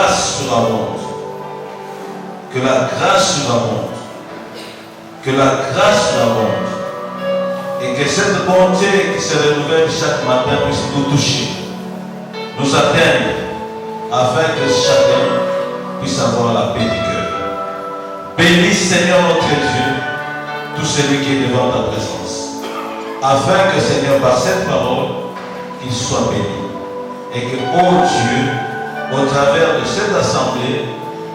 grâce surabonde. Que la grâce surabonde. Que la grâce surabonde. Et que cette bonté qui se renouvelle chaque matin puisse nous toucher, nous atteindre, afin que chacun puisse avoir la paix du cœur. Bénis Seigneur notre Dieu, tout celui qui est devant ta présence, afin que Seigneur, par cette parole, qu'il soit béni. Et que, ô Dieu, au travers de cette assemblée,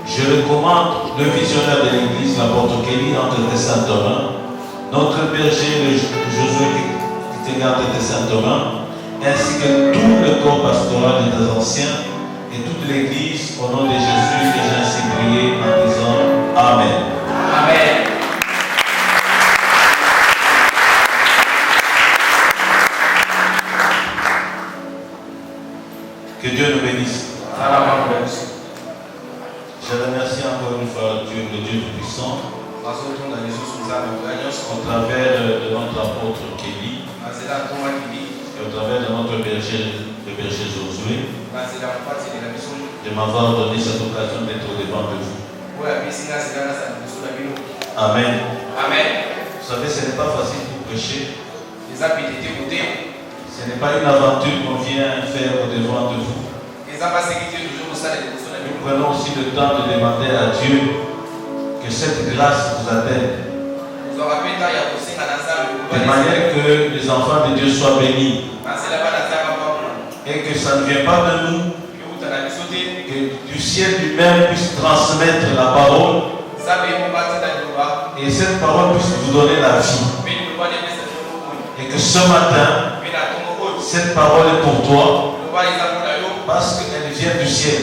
je recommande le visionnaire de l'église, l'apôtre Kelly, entre tes saintes mains, notre berger, le Josué qui était entre tes saintes mains, ainsi que tout le corps pastoral des anciens et toute l'église, au nom de Jésus, que j'ai ainsi prié en disant Amen. Amen. Que Dieu nous bénisse. Amen. Je remercie encore une fois Dieu, le Dieu Tout-Puissant, au travers de notre apôtre Kelly, et au travers de notre berger, le berger Josué, de m'avoir donné cette occasion d'être devant de vous. Amen. Amen. Vous savez, ce n'est pas facile pour prêcher. Ce Ce n'est pas une aventure qu'on vient faire au devant de vous. Nous prenons aussi le temps de demander à Dieu que cette grâce vous atteigne. De manière que les enfants de Dieu soient bénis. Et que ça ne vient pas de nous. Que du ciel lui-même puisse transmettre la parole. Et cette parole puisse vous donner la vie. Et que ce matin, cette parole est pour toi. Parce qu'elle vient du ciel.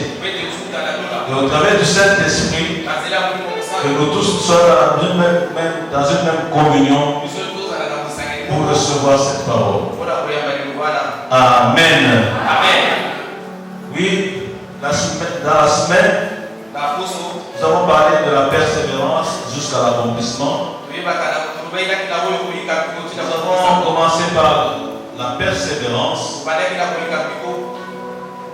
Et au travers du Saint-Esprit, que nous tous soyons dans une même communion pour recevoir cette parole. Amen. Oui, dans la semaine, nous avons parlé de la persévérance jusqu'à l'accomplissement. Nous avons commencé par la persévérance.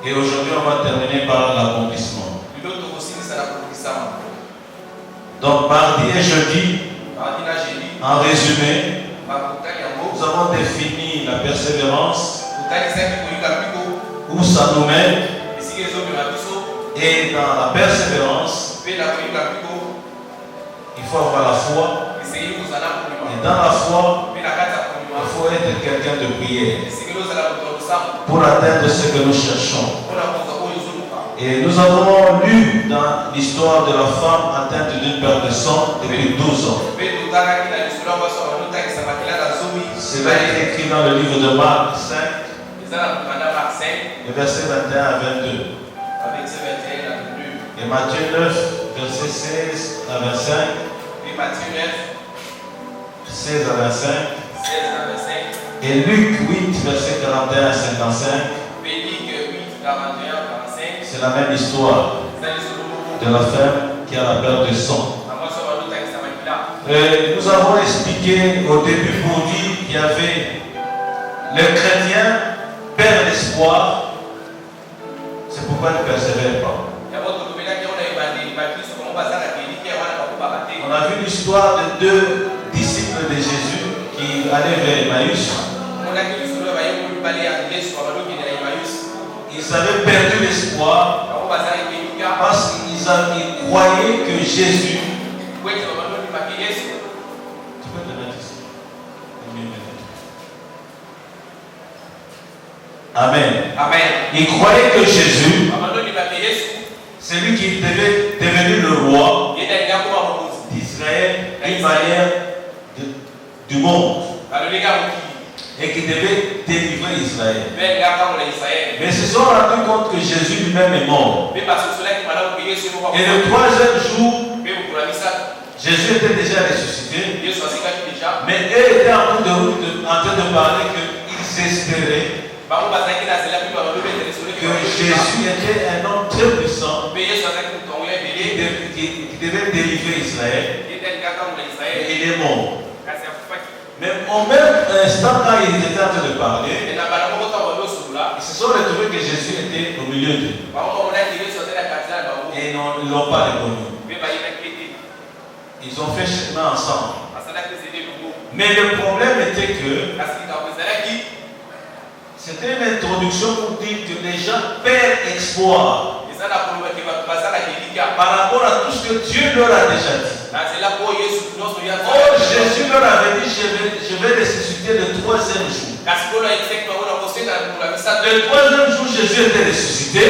Et aujourd'hui, on va terminer par l'accomplissement. Donc, mardi et jeudi, en résumé, nous avons défini la persévérance, où ça nous mène, et dans la persévérance, il faut avoir la foi, et dans la foi, il faut être quelqu'un de prière pour atteindre ce que nous cherchons. Et nous avons lu dans l'histoire de la femme atteinte d'une perte de sang depuis 12 ans. Cela est écrit dans le livre de Marc 5, le verset 21 à 22. Et Matthieu 9, verset 16 à 25. 16 à 25. Et Luc 8, verset 41 à 55. C'est la même histoire de la femme qui a la perte de sang. Nous avons expliqué au début pour dire qu'il y avait les chrétiens perdent l'espoir. C'est pourquoi ils ne persévèrent pas. On a vu l'histoire de deux disciples de Jésus qui allaient vers Emmaüs. Ils avaient perdu l'espoir parce qu'ils croyaient que Jésus. Tu peux te mettre ici. Amen. Amen. Ils croyaient que Jésus, c'est lui qui devait devenir le roi d'Israël d'une manière du monde. Et qui devait délivrer Israël. Mais ils se sont rendus compte que Jésus lui-même est mort. Et le troisième jour, Jésus était déjà ressuscité. Mais eux étaient en train de parler qu'ils espéraient que Jésus était un homme très puissant qui devait délivrer Israël. Et il est mort. Mais au même instant, quand ils étaient en train de parler, ils se sont retrouvés que Jésus était au milieu d'eux. ils ne l'ont pas reconnu. Ils ont fait chemin ensemble. Mais le problème était que c'était une introduction pour dire que les gens perdent espoir par rapport à tout ce que Dieu leur a déjà dit. Oh, Jésus leur avait dit, je vais ressusciter le troisième jour. Le troisième jour, Jésus était ressuscité.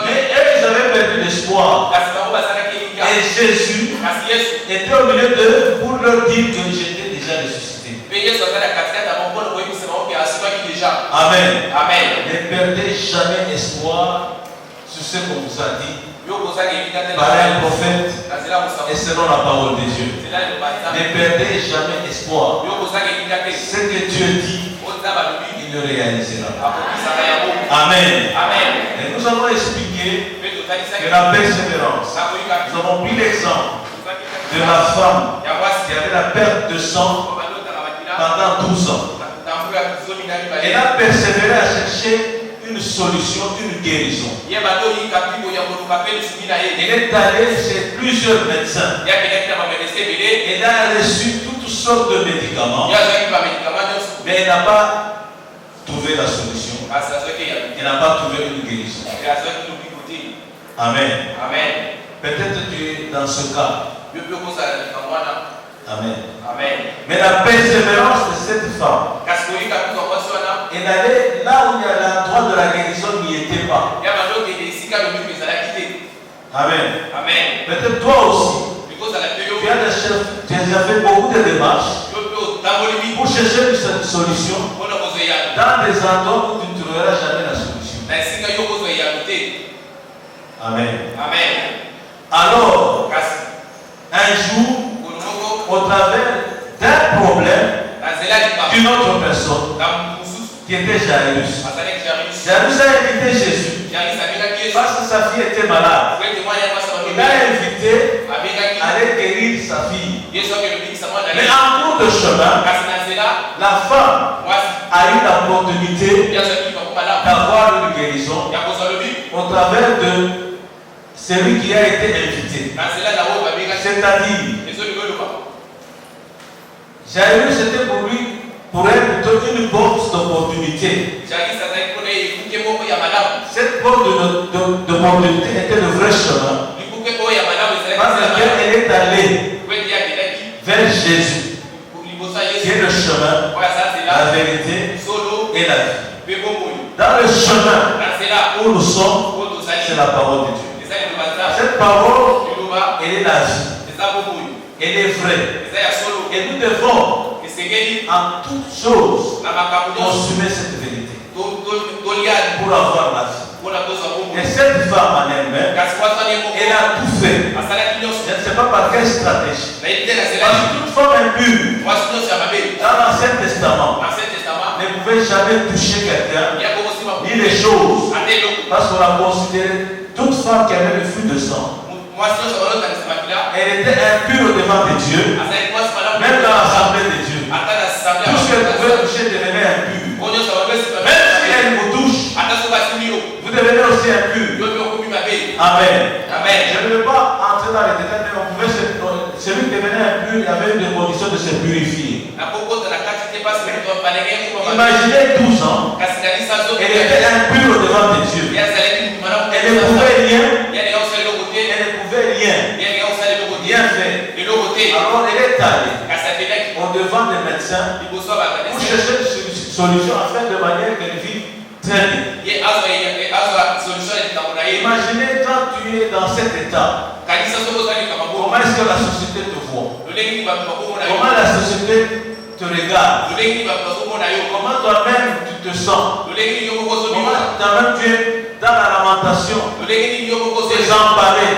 Mais eux, ils avaient perdu l'espoir. Et Jésus était au milieu d'eux pour leur dire que j'étais déjà ressuscité. Amen. Amen. Ne perdez jamais espoir sur ce qu'on vous a dit par un prophète et selon la parole de Dieu. Ne perdez jamais espoir. Ce que Dieu dit, il le réalisera. Amen. Et nous avons expliqué que la persévérance, nous avons pris l'exemple de la femme qui avait la perte de sang pendant 12 ans. Elle a persévéré à chercher une solution, une guérison. Elle est allée chez plusieurs médecins. Elle a reçu toutes sortes de médicaments. Mais elle n'a pas trouvé la solution. Elle n'a pas trouvé une guérison. Amen. Peut-être tu es dans ce cas. Amen. Mais la persévérance de cette femme, elle allait là où il y a l'endroit de la guérison, il n'y était pas. Amen. Peut-être toi aussi, tu as déjà fait beaucoup de démarches pour chercher une solution dans des endroits où tu ne trouveras jamais la solution. Amen. Alors, un jour, au travers d'un problème d'une autre personne qui était Jairus. Jairus a invité Jésus parce que sa fille était malade. Il a invité à aller guérir sa fille. Mais en cours de chemin, la femme a eu l'opportunité d'avoir une guérison au travers de celui qui a été invité. C'est-à-dire, Jairus était pour elle plutôt une porte d'opportunité. Cette porte d'opportunité était le vrai chemin par lequel elle est allée vers Jésus, qui est le chemin, la vérité et la vie. Dans le chemin où nous sommes, c'est la parole de Dieu. Cette parole, elle est la vie. Elle est vraie. Et nous devons, en toutes choses, consommer cette vérité pour avoir la vie. Et cette femme en elle-même, elle a tout fait. Je ne sais pas par quelle stratégie. Parce que toute femme impure, dans l'Ancien Testament, ne pouvait jamais toucher quelqu'un, ni les choses. Parce qu'on a considéré toute femme qui avait le flux de sang. Elle était impure au devant de Dieu, même dans l'assemblée de Dieu. Tout ce qu'elle pouvait toucher devenait impur. Même si elle vous touche, vous devenez aussi impur. Amen. Je ne veux pas entrer dans les détails, mais on pouvait celui qui devenait impur, il avait une condition de se purifier. Imaginez 12 ans, elle était impure au devant de Dieu. Elle ne pouvait rien faire. Alors elle est allée au devant des médecins pour chercher une solution à faire de manière qu'elle vive très bien. Imaginez quand tu es dans cet état, comment est-ce que la société te voit? Comment la société te regarde? Comment toi-même tu te sens? Comment toi-même tu es dans la lamentation, désemparé?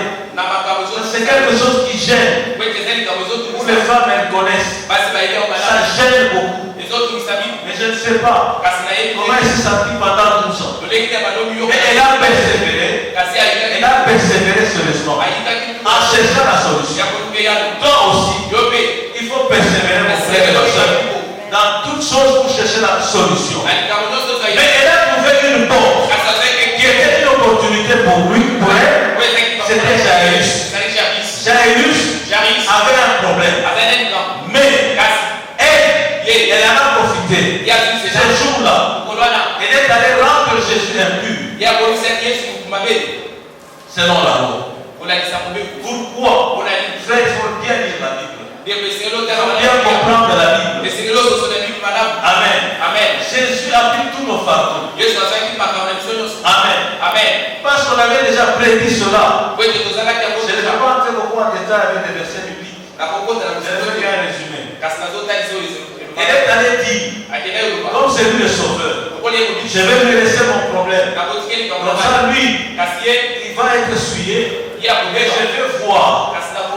C'est quelque chose qui gêne. Où les femmes elles connaissent. Ça gêne beaucoup. Mais je ne sais pas comment elle s'est sentie pendant 12 ans. Mais elle a persévéré. Elle a persévéré sérieusement en cherchant la solution. Toi aussi, il faut persévérer dans toutes choses pour chercher la solution. Mais elle a trouvé une porte qui était une opportunité pour lui, pour elle. selon la loi. Pourquoi? Frère, il faut bien lire la Bible. Il faut bien comprendre la Bible. Amen. Jésus a pris tous nos fardeaux. Amen. Parce qu'on avait déjà prédit cela. Je ne vais pas entrer beaucoup en détail avec des versets bibliques. Je vais bien résumer. Il est allé dire, comme c'est lui le sauveur, je vais lui laisser mon problème. Comme ça, lui, il va être essuyé. Et je vais voir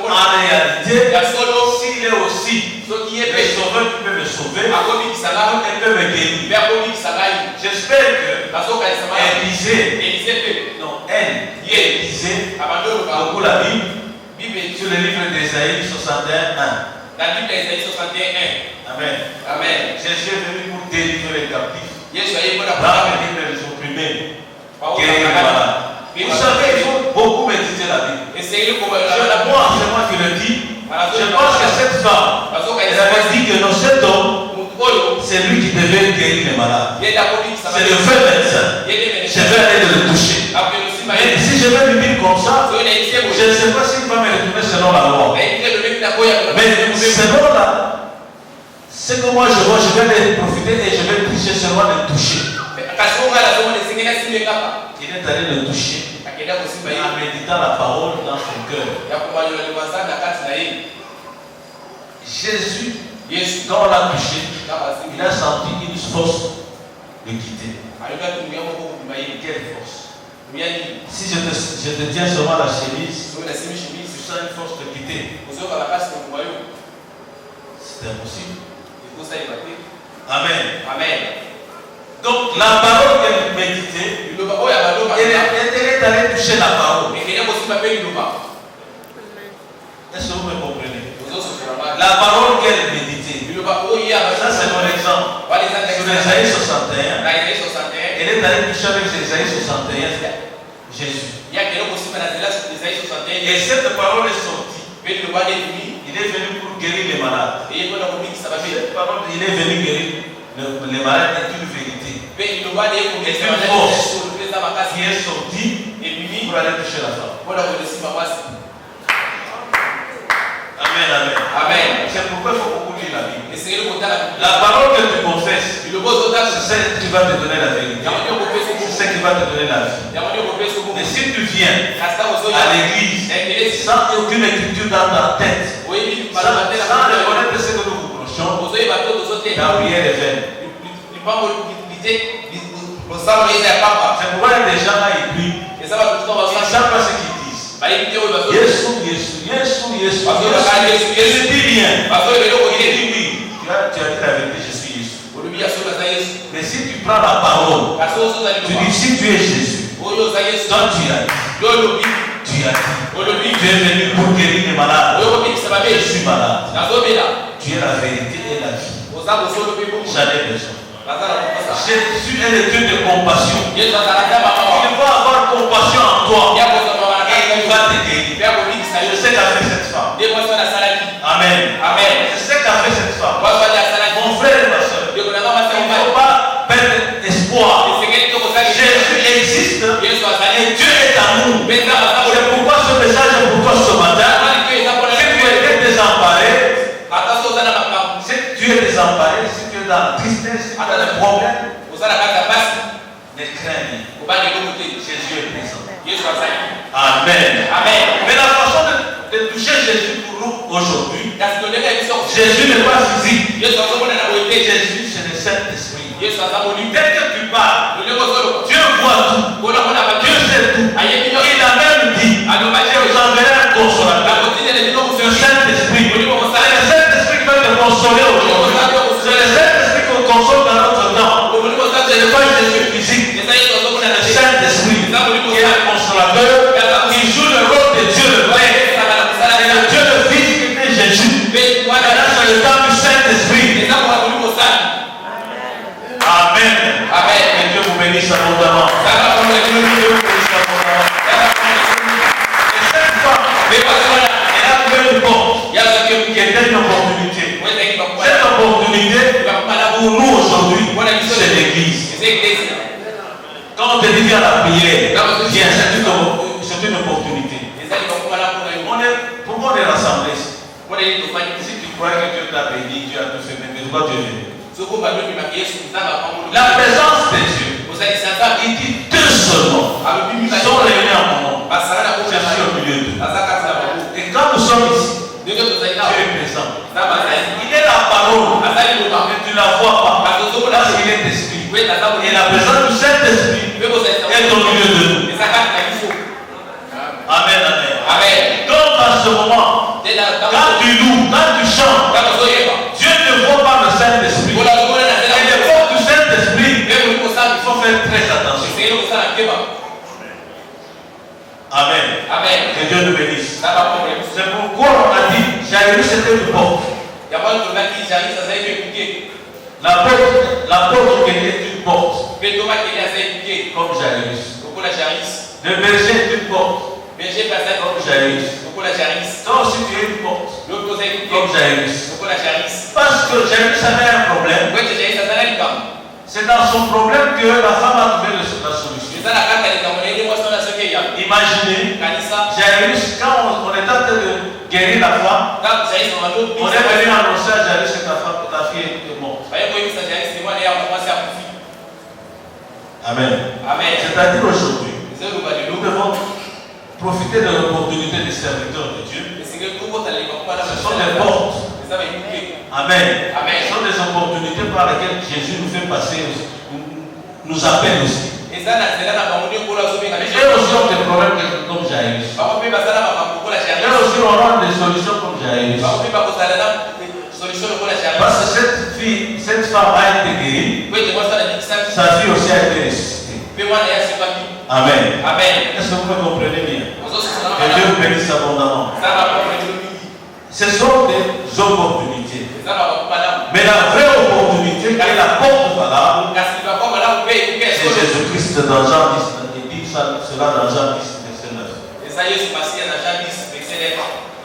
en réalité s'il est aussi le sauveur qui peut me sauver et peut me guérir. J'espère que Élisée, beaucoup la Bible, sur le livre d'Ésaïe 61:1. La Bible d'Ésaïe 61:1. Amen. Jésus est venu pour délivrer les captifs, les opprimés, guérir les malades. Vous savez, il faut beaucoup méditer la Bible. C'est moi qui le dis. Je pense que cette femme, elle avait dit que non, cet homme, c'est lui qui devait guérir les malades. C'est le vrai médecin. Je vais aller le toucher. Mais si je vais lui dire comme ça, je ne sais pas s'il va me retourner selon la loi. Mais selon ce que moi je vois, je vais les profiter et je vais toucher seulement le toucher. Il est allé le toucher en méditant la parole dans son cœur. Jésus, quand on l'a touché, il a senti une force de quitter. Quelle force? Si je te tiens seulement la chemise, tu sens une force de quitter. C'est impossible. Amen. Donc la parole qu'elle méditait, elle est allée toucher la parole. Est-ce que vous me comprenez? La parole qu'elle méditait, ça c'est mon exemple. Sur Ésaïe 61, elle est allée toucher avec Ésaïe 61, Jésus. Et cette parole est sortie. Il est venu pour guérir les malades. Cette parole, il est venu guérir les malades est une vérité. Et une force qui est sortie pour aller toucher la femme. Amen. C'est pourquoi il faut beaucoup lire la Bible. La parole que tu confesses, c'est celle qui va te donner la vérité. C'est celle qui va te donner la vie. Et si tu viens à l'église sans aucune écriture dans ta tête, sans reconnaître ce que nous vous prêchons, ta prière est vaine. C'est pourquoi il y a des gens là, ils prient. Ils ne savent pas ce qu'ils disent. Yesu. Je dis bien. Il dit oui. Tu as dit la vérité, je suis Yesu. Mais si tu prends la parole, tu dis si tu es Jésus, toi tu as dit. Tu es venu pour guérir les malades. Je suis malade. Tu es la vérité et la vie. J'en ai besoin. Jésus est le Dieu de compassion. Il va avoir compassion en toi. Et il va te guérir. Je sais qu'a fait cette femme. Amen. Je sais qu'a fait cette femme. Mon frère et ma soeur, il ne faut pas perdre espoir. Jésus existe et Dieu est amour. C'est pourquoi ce message est pour toi ce matin. Si tu es désemparé, si tu es dans la tristesse, si tu as des problèmes, ne crains rien. Jésus est présent. Amen. Mais la façon de toucher Jésus pour nous aujourd'hui, Jésus n'est pas physique. Jésus, c'est le Saint-Esprit. Dès que tu parles, Dieu voit tout. Dieu sait tout. Il a même dit, je vous enverrai un consolateur. Le Saint-Esprit. C'est le Saint-Esprit qui va te consoler aujourd'hui. C'est le Saint-Esprit qui nous console dans notre temps. Ce n'est pas Jésus physique. C'est le Saint-Esprit qui est un consolateur, qui joue le rôle de Dieu le Père. C'est le Dieu le Fils qui était Jésus. Maintenant, c'est le temps du Saint-Esprit. Amen. Que Dieu vous bénisse abondamment. Et cette femme, elle a trouvé une porte qui était une opportunité. Cette opportunité, pour nous aujourd'hui, c'est l'église. Quand Quand on te dit viens à la prière, viens, c'est une opportunité. Pourquoi on est rassemblés ici? Si tu crois que Dieu t'a béni, Dieu a tout fait, mais pourquoi tu es venu? La présence de Dieu, il dit deux seulement sont réunis en mon nom. Je suis au milieu d'eux. Et quand nous sommes ici, Dieu est présent. Il est la parole, mais tu ne la vois pas parce qu'il est esprit. Et la présence du Saint-Esprit est au milieu de nous. Amen, amen. Donc à ce moment, quand tu loues, quand tu chantes, Dieu ne voit pas le Saint-Esprit. Et les forces du Saint-Esprit, il faut faire très attention. Amen. Que Dieu nous bénisse. C'est pourquoi on a dit, Jairus c'était une porte. La porte qui est une porte. Comme Jairus. Le berger est une porte. Comme Jairus. Toi aussi tu es une porte. Comme Jairus. Parce que Jairus avait un problème. C'est dans son problème que la femme a trouvé la solution. Imaginez, Jairus, quand on était en train de guérir la femme, on est venu annoncer à Jairus que ta fille est morte. Amen. C'est-à-dire aujourd'hui, nous devons profiter de l'opportunité des serviteurs de Dieu. Ce sont des portes. Amen. Ce sont des opportunités par lesquelles Jésus nous fait passer, nous appelle aussi. Et eux aussi ont des problèmes comme Jairus. Eux aussi auront des solutions comme Jairus. Parce que cette femme a été guérie, sa fille aussi a été ressuscitée. Amen. Est-ce que vous me comprenez bien? Que Dieu vous bénisse abondamment. Ce sont des opportunités. Mais la vraie opportunité qui est la porte valable, c'est Jésus-Christ dans Jean 10. Il dit cela dans Jean 10, verset 9.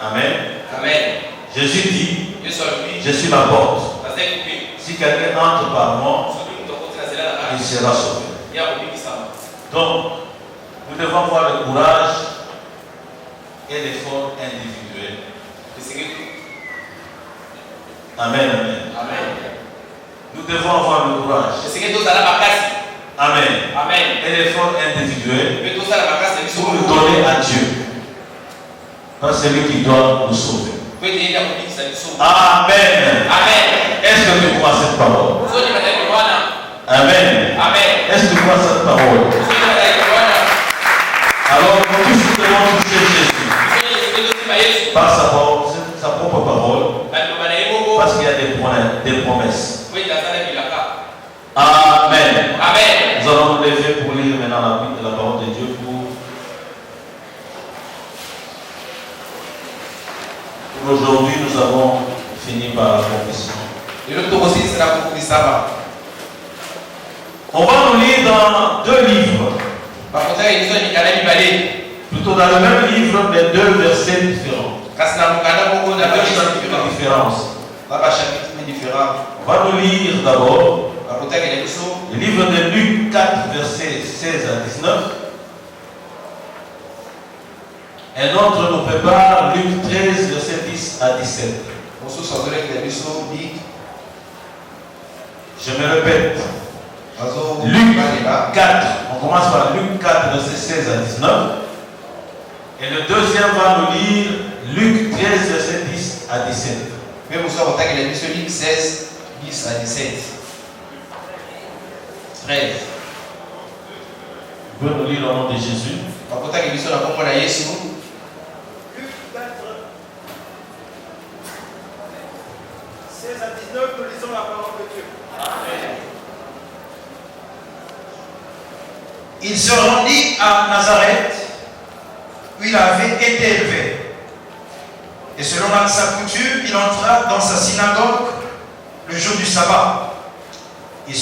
Amen. Jésus dit, je suis la porte. Si quelqu'un entre par moi, il sera sauvé. Donc, nous devons avoir le courage et l'effort individuel. Amen. Nous devons avoir le courage. Amen. Et l'effort individuel pour nous donner à Dieu. Parce que c'est lui qui doit nous sauver. Amen. Est-ce que tu crois cette parole? Amen. Est-ce que tu crois cette parole? Alors, nous tous devons toucher Jésus par sa propre parole, parce qu'il y a des promesses. Amen. Nous allons nous lever pour lire maintenant la parole de Dieu pour aujourd'hui. Nous avons fini par la confession. On va nous lire dans deux livres. Plutôt dans le même livre, mais deux versets différents. Deux chapitres différents. On va nous lire d'abord le livre de Luc 4, versets 16 à 19. Un autre nous prépare Luc 13, versets 10 à 17. Je me répète. Luc 4, on commence par Luc 4, versets 16 à 19. Et le deuxième va nous lire Luc 13, versets 10 à 17. Luc 16, 10 à 17. 13. Vous pouvez nous lire au nom de Jésus. Luc 4, 16 à 19, nous lisons la parole de Dieu. Amen. Il se rendit à Nazareth, où il avait été élevé. Et selon sa coutume, il entra dans sa synagogue le jour du sabbat. Et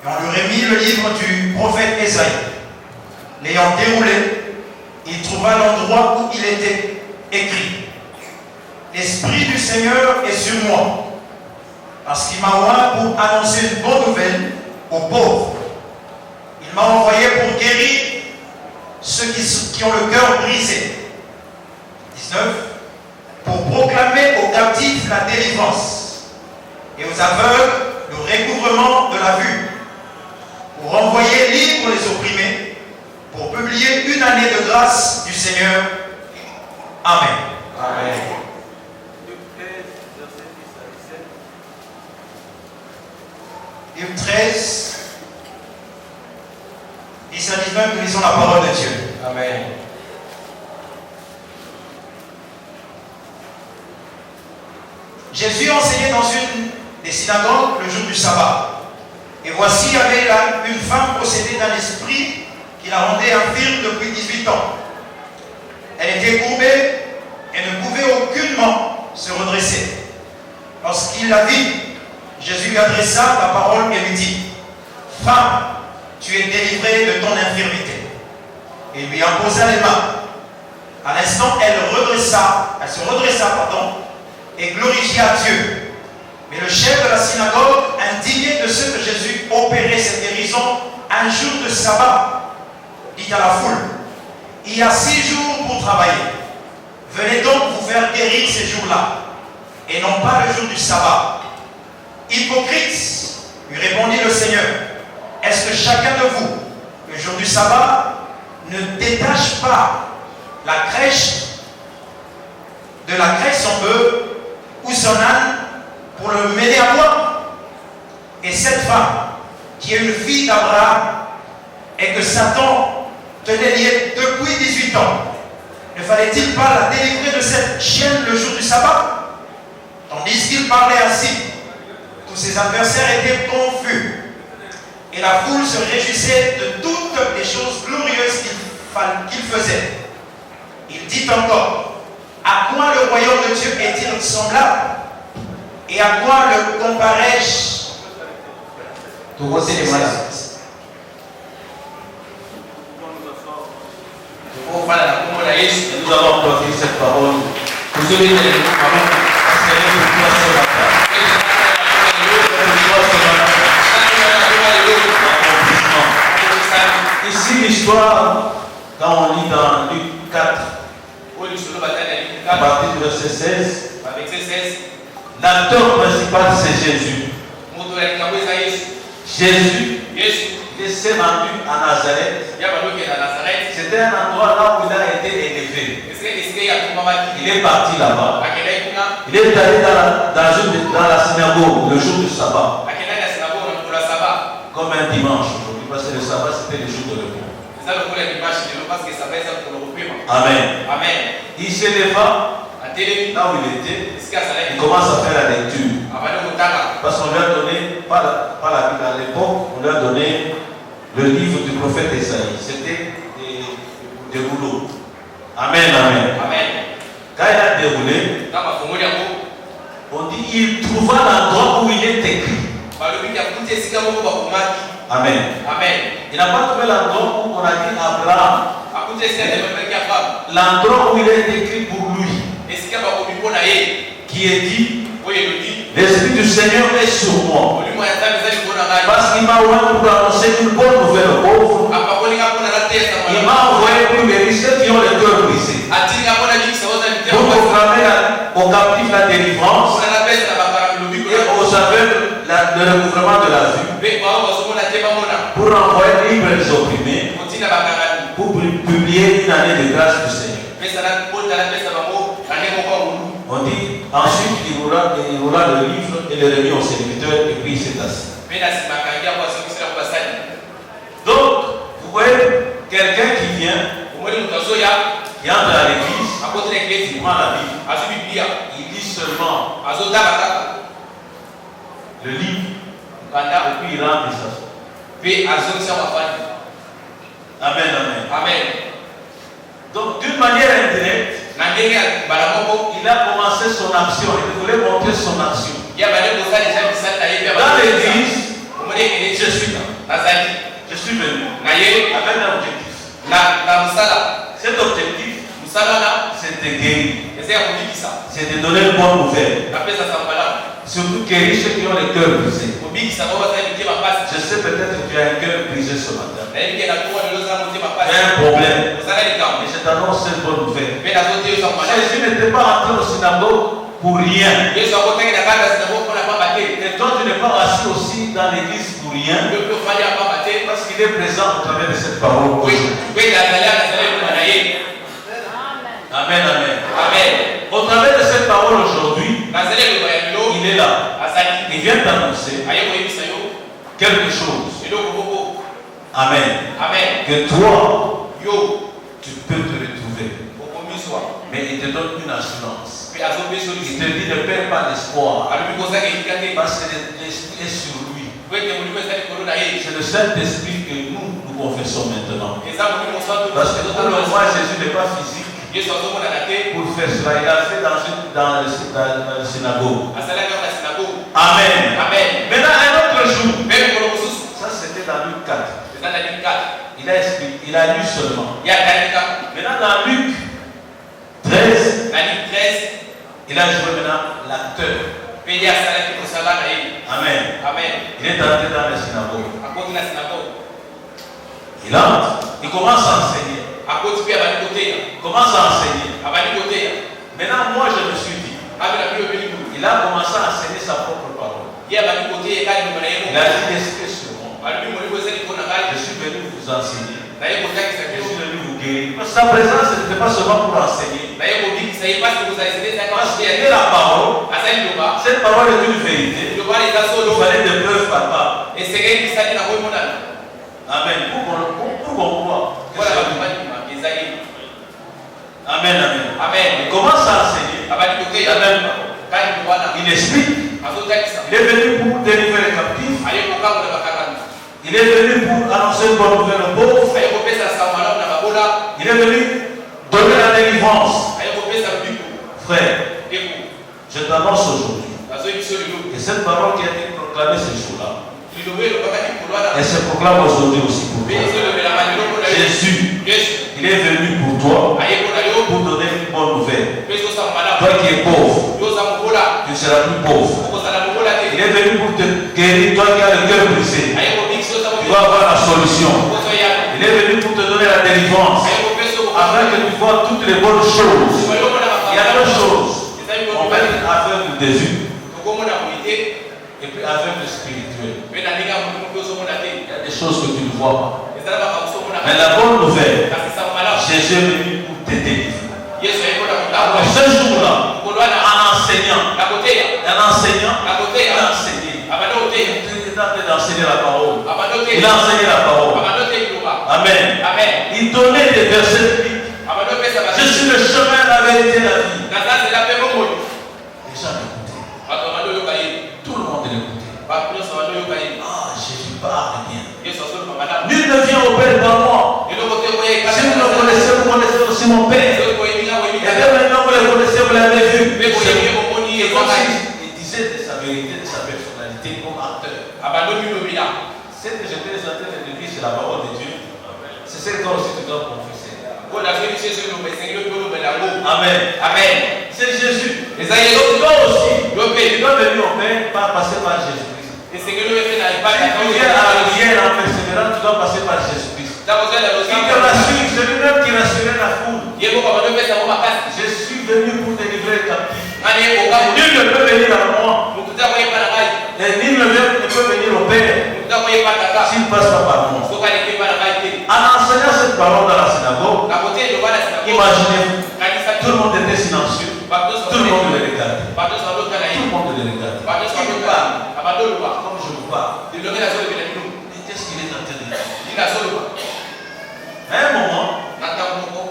on lui remit le livre du prophète Ésaïe. L'ayant déroulé, il trouva l'endroit où il était écrit: L'Esprit du Seigneur est sur moi, parce qu'il m'a oint pour annoncer une bonne nouvelle aux pauvres. Il m'a envoyé pour guérir ceux qui ont le cœur brisé. 19. Pour proclamer aux captifs la délivrance et aux aveugles le recouvrement de la vue, pour renvoyer libres les opprimés, pour publier une année de grâce du Seigneur. Amen. Amen. Livre 13, 10 à 19, nous lisons la parole de Dieu. Amen. Jésus enseignait dans une des synagogues le jour du sabbat. Et voici, il y avait là une femme possédée d'un esprit qui la rendait infirme depuis 18 ans. Elle était courbée et ne pouvait aucunement se redresser. Lorsqu'il la vit, Jésus lui adressa la parole et lui dit: Femme, tu es délivrée de ton infirmité. Et lui imposa les mains. À l'instant, elle se redressa, et glorifia Dieu. Mais le chef de la synagogue, indigné de ce que Jésus opérait cette guérison un jour de sabbat, dit à la foule: il y a 6 jours pour travailler. Venez donc vous faire guérir ces jours-là, et non pas le jour du sabbat. Hypocrite, lui répondit le Seigneur, est-ce que chacun de vous, le jour du sabbat, ne détache pas la crèche de la crèche son bœuf ou son âne pour le mener à boire? Et cette femme, qui est une fille d'Abraham, et que Satan tenait liée depuis 18 ans, ne fallait-il pas la délivrer de cette chienne le jour du sabbat? Tandis qu'il parlait ainsi, tous ses adversaires étaient confus, et la foule se réjouissait de toutes les choses glorieuses qu'il faisait. Il dit encore: à quoi le royaume de Dieu est-il semblable? Et à quoi le comparais-je? Nous allons profiter cette parole. Vous devez Seigneur pour toi ce matin. Ici l'histoire, quand on lit dans Luc 4, à partir du verset 16, l'acteur principal c'est Jésus. Jésus, il s'est rendu à Nazareth. C'était un endroit là où il a été élevé. Il est parti là-bas. Il est allé dans la synagogue le jour du sabbat. Comme un dimanche aujourd'hui, parce que le sabbat c'était le jour de repos. Amen. Il s'éleva là où il était. Il commence à faire la lecture. Parce qu'on lui a donné, pas la Bible à l'époque, on lui a donné le livre du prophète Esaïe. C'était des rouleaux. Amen. Quand il a déroulé, on dit il trouva l'endroit où il est écrit. Amen. Il n'a pas trouvé l'endroit où on a dit Abraham. L'endroit où il est écrit pour lui. Qui est dit: l'Esprit du Seigneur est sur moi. Parce qu'il m'a envoyé pour annoncer une bonne nouvelle aux pauvres. Il m'a envoyé pour guérir ceux qui ont le cœur brisé. Pour proclamer aux captifs la délivrance et aux aveugles le recouvrement de la vue. Pour envoyer libre les opprimés. Pour publier une année de grâce du Seigneur. On dit ensuite il roula le livre et le remit au serviteur et puis il s'est assis. Donc, vous voyez quelqu'un qui vient, qui entre à l'église, il prend la Bible, il lit seulement le livre et puis il rentre et s'assoit. Amen. Donc, d'une manière indirecte, il a commencé son action, il voulait montrer son action. Dans l'église, je suis là. Je suis venu avec un objectif. Cet objectif, c'est de guérir. C'est de donner une bonne nouvelle. Surtout guérir ceux qui ont les cœurs brisés. Kobikisa bango bazali mitema pasi. Je sais peut-être que tu as un cœur brisé ce matin. Nayebi ke nakoka lelo ozala motema Tu pasi. as un problème. Ozala likambo. Et je t'annonce cette bonne nouvelle. Mpe nazoteyosa malamu. Jésus n'était pas entré au synagogue pour rien. Yesu akotaki na kati ya sinagoge mpona pamba te. Et toi, tu n'es pas assis aussi dans l'église pour rien. Yo mpe ofandi ya pamba te. Parce qu'il est présent au travers de cette parole. Mpe azali elonga na ye. Amen, amen. Amen. Au travers de cette parole aujourd'hui, Nazali elonga ya lelo. il est là. Azali. Il vient t'annoncer Aye koyebisa yo. quelque chose. Eloko koko. Amen. Amen. Que toi, Yo. tu peux te retrouver. Okomiswa. Mais il te donne une assurance. Mpe azope Il solution. te dit ne perds pas l'espoir. Alobi kozaka elika te. Parce que l'esprit est sur lui. Po ete molimo ezali likolo na ye. C'est le Saint-Esprit que nous confessons maintenant. Eza molimo santo. Parce que pour le moment, Jésus n'est pas physique Yesu azomonana te. pour faire cela. Il a fait dans le synagogue. Asalaki kaka na sinagoge. Amen. Amen. Maintenant, un autre jour. Mpe mikolo mosusu. Ça, c'était dans Luc 4. Eza na Luke 4. Il a expliqué, il a lu seulement. Ye atali kaka. Maintenant, dans Luc 13, Na Luke 13. il a joué maintenant l'acteur. Mpe ye asalaki kosala na ye. Amen. Amen. Il est entré dans la synagogue. Akoti na sinagoge. Il entre, il commence à enseigner. Akoti mpe abandi koteya. Il commence à enseigner. Abandi koteya. Maintenant, moi, je me suis dit, Abe na bino mpe likulu. il a commencé à enseigner sa propre parole. Ye abandi koteya ekali liloba na ye Il moko. a dit, l'esprit sur moi. Alobi molimo eza likolo na ngai. Je suis venu vous enseigner. Na ye kotakisa Je bino. suis venu vous guérir. Parce que sa présence n'était pas seulement pour enseigner. Na ye kobikisa ye pasi kozalisaka ezalaka Parce qu'il masuki y a la parole. azali liloba. Cette parole est une vérité. Liloba wana eza Il solo. fallait des preuves papa. Esengeli bisali na koyemonana. Amen. Pour qu'on voit. Voilà bato bandima eza ye. Amen, amen. Amen. Il commence à enseigner. Abandi koteya. Kani liloba wana. Il explique. Azotakisa. Il est venu pour délivrer les captifs. Aye kokangola bakangami. Il est venu pour annoncer une bonne nouvelle aux pauvres. Aye kopesa sango malamu na babola. Il est venu donner la délivrance. Aye kopesa lobiko. Frère, Eko. je t'annonce aujourd'hui Nazoyebiso lelo. que cette parole qui a été proclamée ce jour-là, Liloba elobaka likolo wana. elle se proclame aujourd'hui aussi pour Mpe toi. ezolobelaka liloko na yo. Jésus, Yesu. il est venu pour toi Aye ko na yo. pour donner une bonne nouvelle. Mpe ezosango malamu. Toi qui es pauvre, Yo oza mobola. tu ne seras plus pauvre. Okozala mobola te. Il est venu pour te guérir, toi qui as le cœur brisé. Aye kobikisa oza Tu mobola. vas avoir la solution. Ozoyaka. Il est venu pour te donner la délivrance, Aye kopesa afin que tu vois toutes les bonnes choses. Il y a deux choses. On va dire aveugle des yeux tokomona boye te. et puis aveugle spirituel. Mpe na ndenge ya molimo mpe ozomona te. Il y a des choses que tu ne vois pas. Ezala makambo ozomona. Mais la bonne nouvelle, Kasi sango malamu. Jésus est venu pour te délivrer. Yesu aye kona Alors kotambola. ce jour-là, Mokolo wana. en enseignant, Na koteya. il a koteya. enseigné. Abanda koteya. Il est en train d'enseigner la parole. Abanda Il koteya. a enseigné la parole. Abanda koteya liloba. Amen. Amen. Il donnait des versets bibliques. Abanda kopesa Je suis le chemin, la vérité, la vie. Naza nzela mpe bomoi. Les gens l'écoutaient. Bato abanda oyoka ye. Tout le monde l'écoutait. Bato nyonso abanda oyoka ye. Ah, Jésus parle bien. Yesu azoloba malamu. Nul ne vient au Père par moi. Eloko te koya ekala. Si vous le connaissez, vous connaissez aussi mon Père. Soki koyebinga Et koyebinga. même maintenant, vous le connaissez, vous l'avez vu. Mpe koyebi omoni ye C'est comme ezaka ye. s'il disait de sa vérité, de sa personnalité comme acteur. Abanda milobila. Ce que j'étais en train de dire, c'est la parole de Dieu. C'est ce que toi aussi tu dois confesser. Ko nazwi biso Yesu eloba esengeli mpe olobela yango. Amen. Amen. C'est Jésus. Eza Et Yesu. toi aussi, Yo mpe. tu dois venir au Père par passer par Jésus-Christ. esengeli oyo mpe na epai Si tu viens à la prière en persévérant, tu dois passer par Jésus-Christ. ntango ozali na Il te losambo. rassure, c'est lui-même qui rassurait la foule. Ye moko abanda opesa ngo makasi. Je suis venu pour délivrer les captifs. Ngani ye kokambo. Nul ne peut venir à moi. Moto te akoyepa na ngai. Et nul ne peut venir au Père Moto te akoyepa na ngai. s'il ne passe pas par moi. Soki aleki epa na ngai te. En enseignant cette parole dans la synagogue, Na kote eloba na sinagoge. imaginez-vous, Kanisa tout le monde était silencieux. bato nyonso Tout le monde le regardait. bato nyonso bazotala Tout ye. le monde le regardait. Bato nyonso Il bazotala. parle Abanda oloba. comme je vous parle. Lelongi nazolobela bino. Mais qu'est-ce qu'il est en train de dire? Nini azoloba. À un moment, Na ntango moko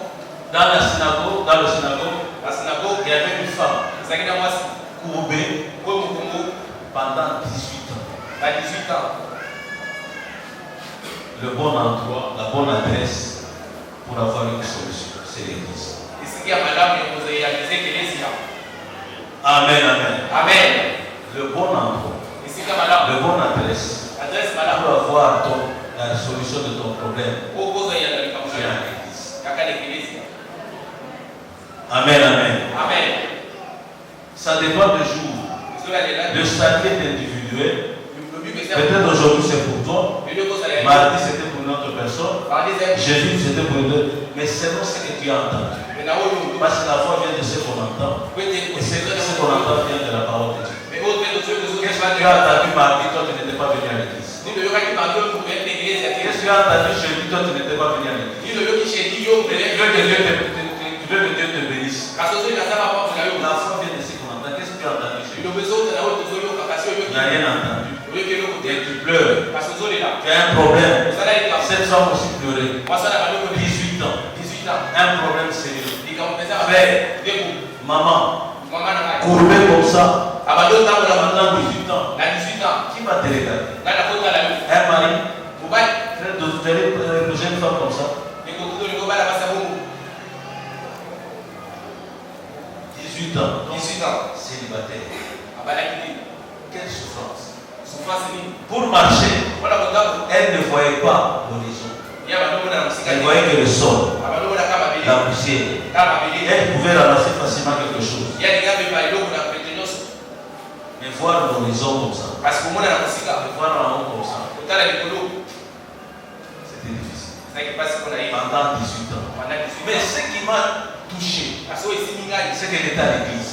dans le synagogue, na sinagoge il y avait une femme ezalaki na mwasi courbée oyo mokongo pendant 18 ans. na 18 ans. Le bon endroit, la bonne adresse pour avoir une solution, c'est l'église. Esika ya malamu ya korealize ekelezia. Amen, amen. Amen. Le bon endroit, Esika malamu. le bon adresse Adresse pour malamu. avoir la solution de ton problème, Oyo kozwa ya likambo c'est ya à l'église. kaka na ekelezia. Amen, amen. Amen. Ça dépend du jour. Le salut est individuel. Peut-être aujourd'hui c'est pour toi. Mardi c'était pour une autre personne. Jésus c'était pour une autre. Mais selon ce que tu as entendu. Parce que la foi vient de ce qu'on entend. Et ce qu'on entend vient de la parole de Dieu. Qu'est-ce que tu as entendu mardi, toi tu n'étais pas venu à l'église? Qu'est-ce que tu as entendu jeudi, toi tu n'étais pas venu à l'église? Tu veux que Dieu te bénisse. La foi vient de ce qu'on entend. Qu'est-ce que tu as entendu jeudi? Tu n'as rien entendu. Et tu pleures. Tu as un problème. Cette femme aussi pleurait. 18 ans. Un problème sérieux. Frère, maman, courbé comme ça. Pendant 18 ans. Qui va te regarder? Un mari. Frère, vous allez épouser une femme comme ça. 18 ans. Célibataire. Quelle souffrance. Pour marcher, elle ne voyait pas l'horizon. Elle voyait que le sol, la poussière. Elle pouvait ramasser facilement quelque chose. Mais voir l'horizon comme ça, voir en haut comme ça, c'était difficile. Pendant 18 ans. Mais ce qui m'a touché, c'est qu'elle était à l'église.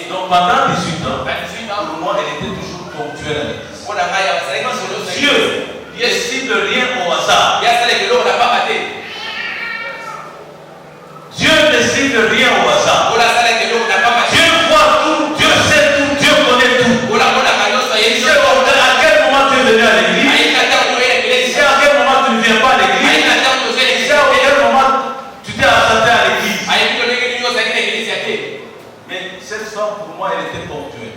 Donc pendant 18 ans, pour moi, elle était toujours ponctuelle à l'église. Dieu décide rien au hasard. Dieu décide rien au hasard. Dieu voit tout, Dieu sait tout, Dieu connaît tout. Il sait à quel moment tu es venu à l'église. Il sait à quel moment tu ne viens pas à l'église. Il sait à quel moment tu t'es absenté à l'église. Mais cette femme, pour moi, elle était ponctuelle.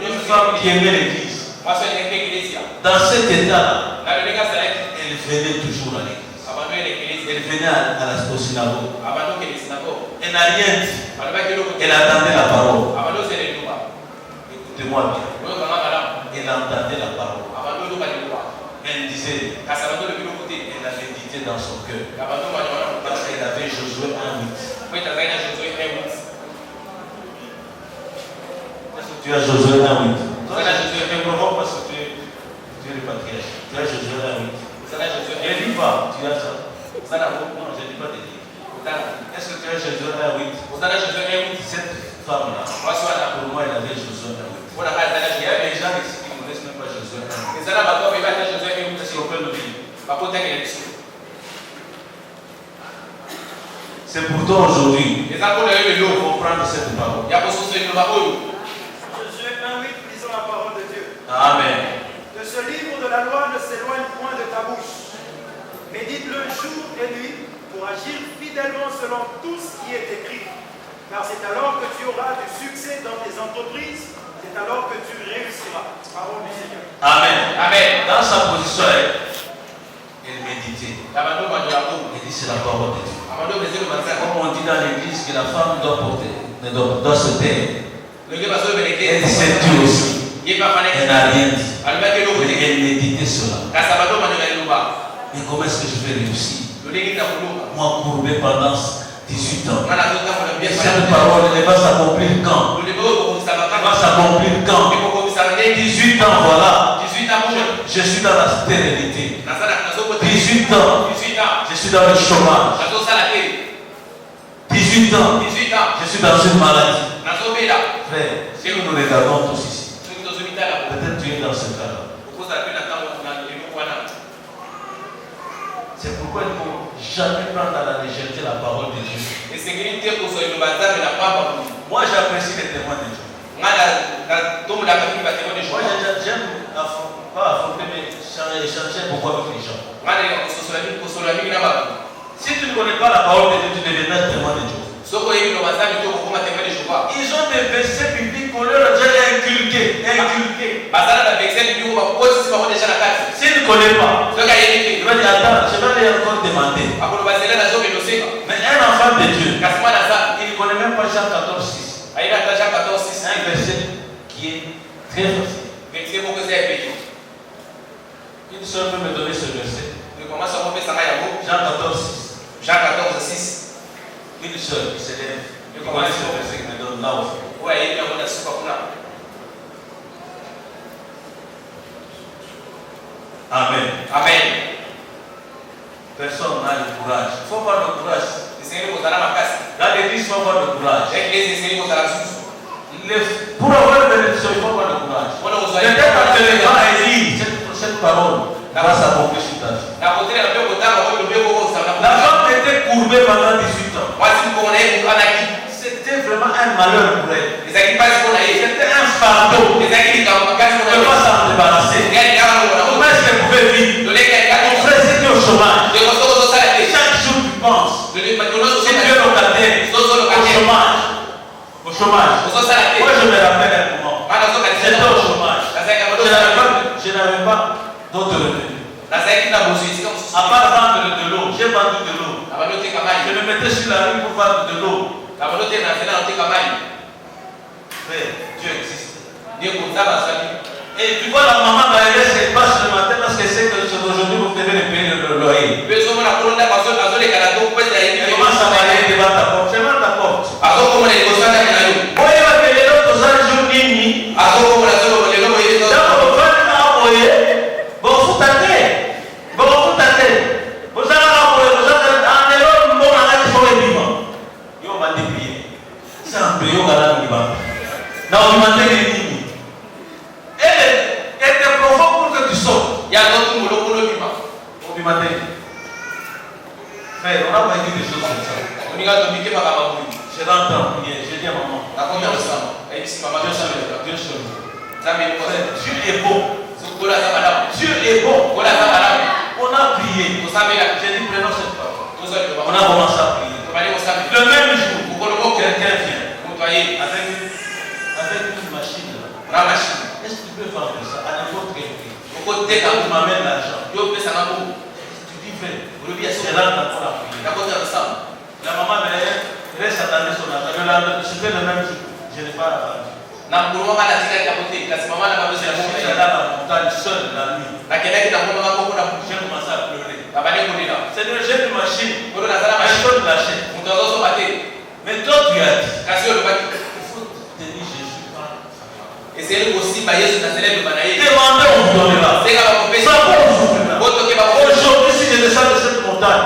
Une femme qui aimait l'église. Dans cet état-là, elle venait toujours à l'église. Elle venait au synagogue. Elle n'a rien dit. Elle attendait la parole. Écoutez-moi bien. Elle entendait la parole. Elle disait, elle a médité dans son cœur. Parce qu'elle avait Josué 1:8. Est-ce que tu as Josué 1:8? Je ne provoque parce que tu es le patriarche. Tu as Josué 1:8. Je ne lis pas. Tu as ça. Non, je ne lis pas des livres. Est-ce que tu as Josué 1:8? Cette femme-là, pour moi, elle avait Josué 1:8. Il y a des gens ici qui ne connaissent même pas Josué 1:8. Est-ce qu'on peut le lire? C'est pour toi aujourd'hui de comprendre cette parole. Josué 1:8, lisons la parole de Dieu. Amen. Que ce livre de la loi ne s'éloigne point de ta bouche. Médite-le jour et nuit pour agir fidèlement selon tout ce qui est écrit. Car c'est alors que tu auras du succès dans tes entreprises, c'est alors que tu réussiras. Parole du Seigneur. Amen. Amen. Dans sa position, elle méditait. Elle dit c'est la parole de Dieu. Comme on dit dans l'église que la femme doit se taire. Elle sait Dieu aussi. Elle n'a rien dit. Mais elle méditait cela. Et comment est-ce que je vais réussir? Moi, courbé pendant 18 ans. Cette parole, elle va s'accomplir quand? Elle va s'accomplir quand? 18 ans, voilà. Je suis dans la stérilité. 18 ans, je suis dans le chômage. 18 ans, je suis dans une maladie. Frère, si nous regardons tous ici, peut-être tu es dans ce cas-là. C'est pourquoi il ne faut jamais prendre à la légèreté la parole de Dieu. Moi, j'apprécie les témoins de Dieu. Moi, j'aime pas affronter, mais échanger beaucoup avec les gens. Si tu ne connais pas la parole de Dieu, tu deviendras témoin de Dieu. Ils ont des versets bibliques qu'on leur a déjà inculqués. S'ils ne connaissent pas, il va dire attends, je vais aller encore demander. Mais un enfant de Dieu, il ne connaît même pas Jean 14:6. Un verset qui est très facile. Une seule peut me donner ce verset. Jean 14:6. Une seule qui se lève. Et comment est-ce que c'est que me donne là aussi? Ouais, il y a un super pour là. Amen. Amen. Personne n'a le courage. Il faut avoir le courage. Essayer de la casse. Dans l'église, il faut avoir le courage. Et les essayer de la sous. Pour avoir une bénédiction, il faut avoir le courage. Peut-être que les gens élisent cette parole va s'accomplir sur ta vie. La femme était courbée pendant 18 ans. C'était vraiment un malheur pour elle. C'était un fardeau. Elle ne pouvait pas s'en débarrasser. Comment est-ce qu'elle pouvait vivre? Mon frère, c'était au chômage. Chaque jour, tu penses. Si tu es locataire, au chômage. Moi, je me rappelle un moment. J'étais au chômage. Je n'avais pas d'autres revenus. À part vendre de l'eau, j'ai vendu de l'eau. Je me mettais sur la rue pour vendre de l'eau. Mais Dieu existe. Et tu vois la maman quand elle se passe le matin parce qu'elle sait que aujourd'hui vous devez payer le loyer. Elle commence à balayer devant ta porte. Devant ta porte. Elle te provoque pour que tu sortes. Mais on a pas dit des choses comme ça. Je rentre en prière, je dis à maman. Dieu seul. Dieu est bon. Dieu est bon. On a prié. J'ai dit prenons cette parole. On a commencé à prier. Le même jour, quelqu'un vient avec une machine. Est-ce que tu peux vendre ça à n'importe quel prix? Tu m'amènes l'argent. Tu dis fais. C'est là qu'on a prié. La maman reste attendre son argent. Je fais le même jour. Je n'ai pas vendu. Je suis allé à la montagne seul la nuit. J'ai commencé à pleurer. Seigneur, j'ai une machine. Personne ne l'achète. Mais toi tu as dit. Il faut tenir Jésus par demandez, on vous donnera. Ça vous ouvrira. Aujourd'hui, si je descends de cette montagne,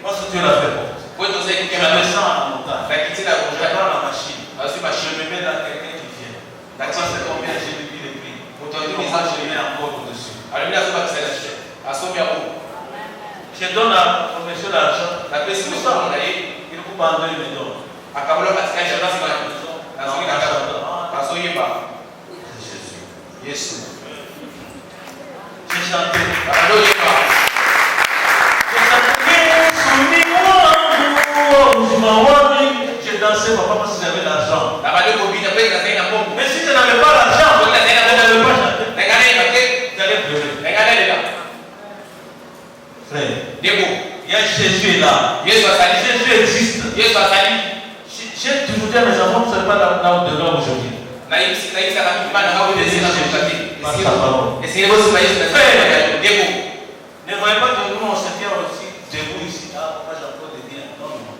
parce que Dieu l'a fait pour toi. Je descends à la montagne. Je prends la machine. Je me mets dans quelqu'un qui vient. Parce que combien j'ai dit les prix. Moi, je mets encore au-dessus. Je donne à monsieur l'argent. Il coupe en deux, il me donne. Jésus. J'ai chanté. J'ai dansé papa parce que j'avais l'argent. Mais si je n'avais pas l'argent, je n'allais pas chanter. J'allais pleurer. Frère, il y a Jésus là. Jésus existe. J'ai toujours dit à mes enfants, vous ne serez pas là où de l'homme aujourd'hui. Par sa parole. Ne voyez pas que nous on se tient aussi debout ici. Ah, moi j'ai encore des biens. Non, non.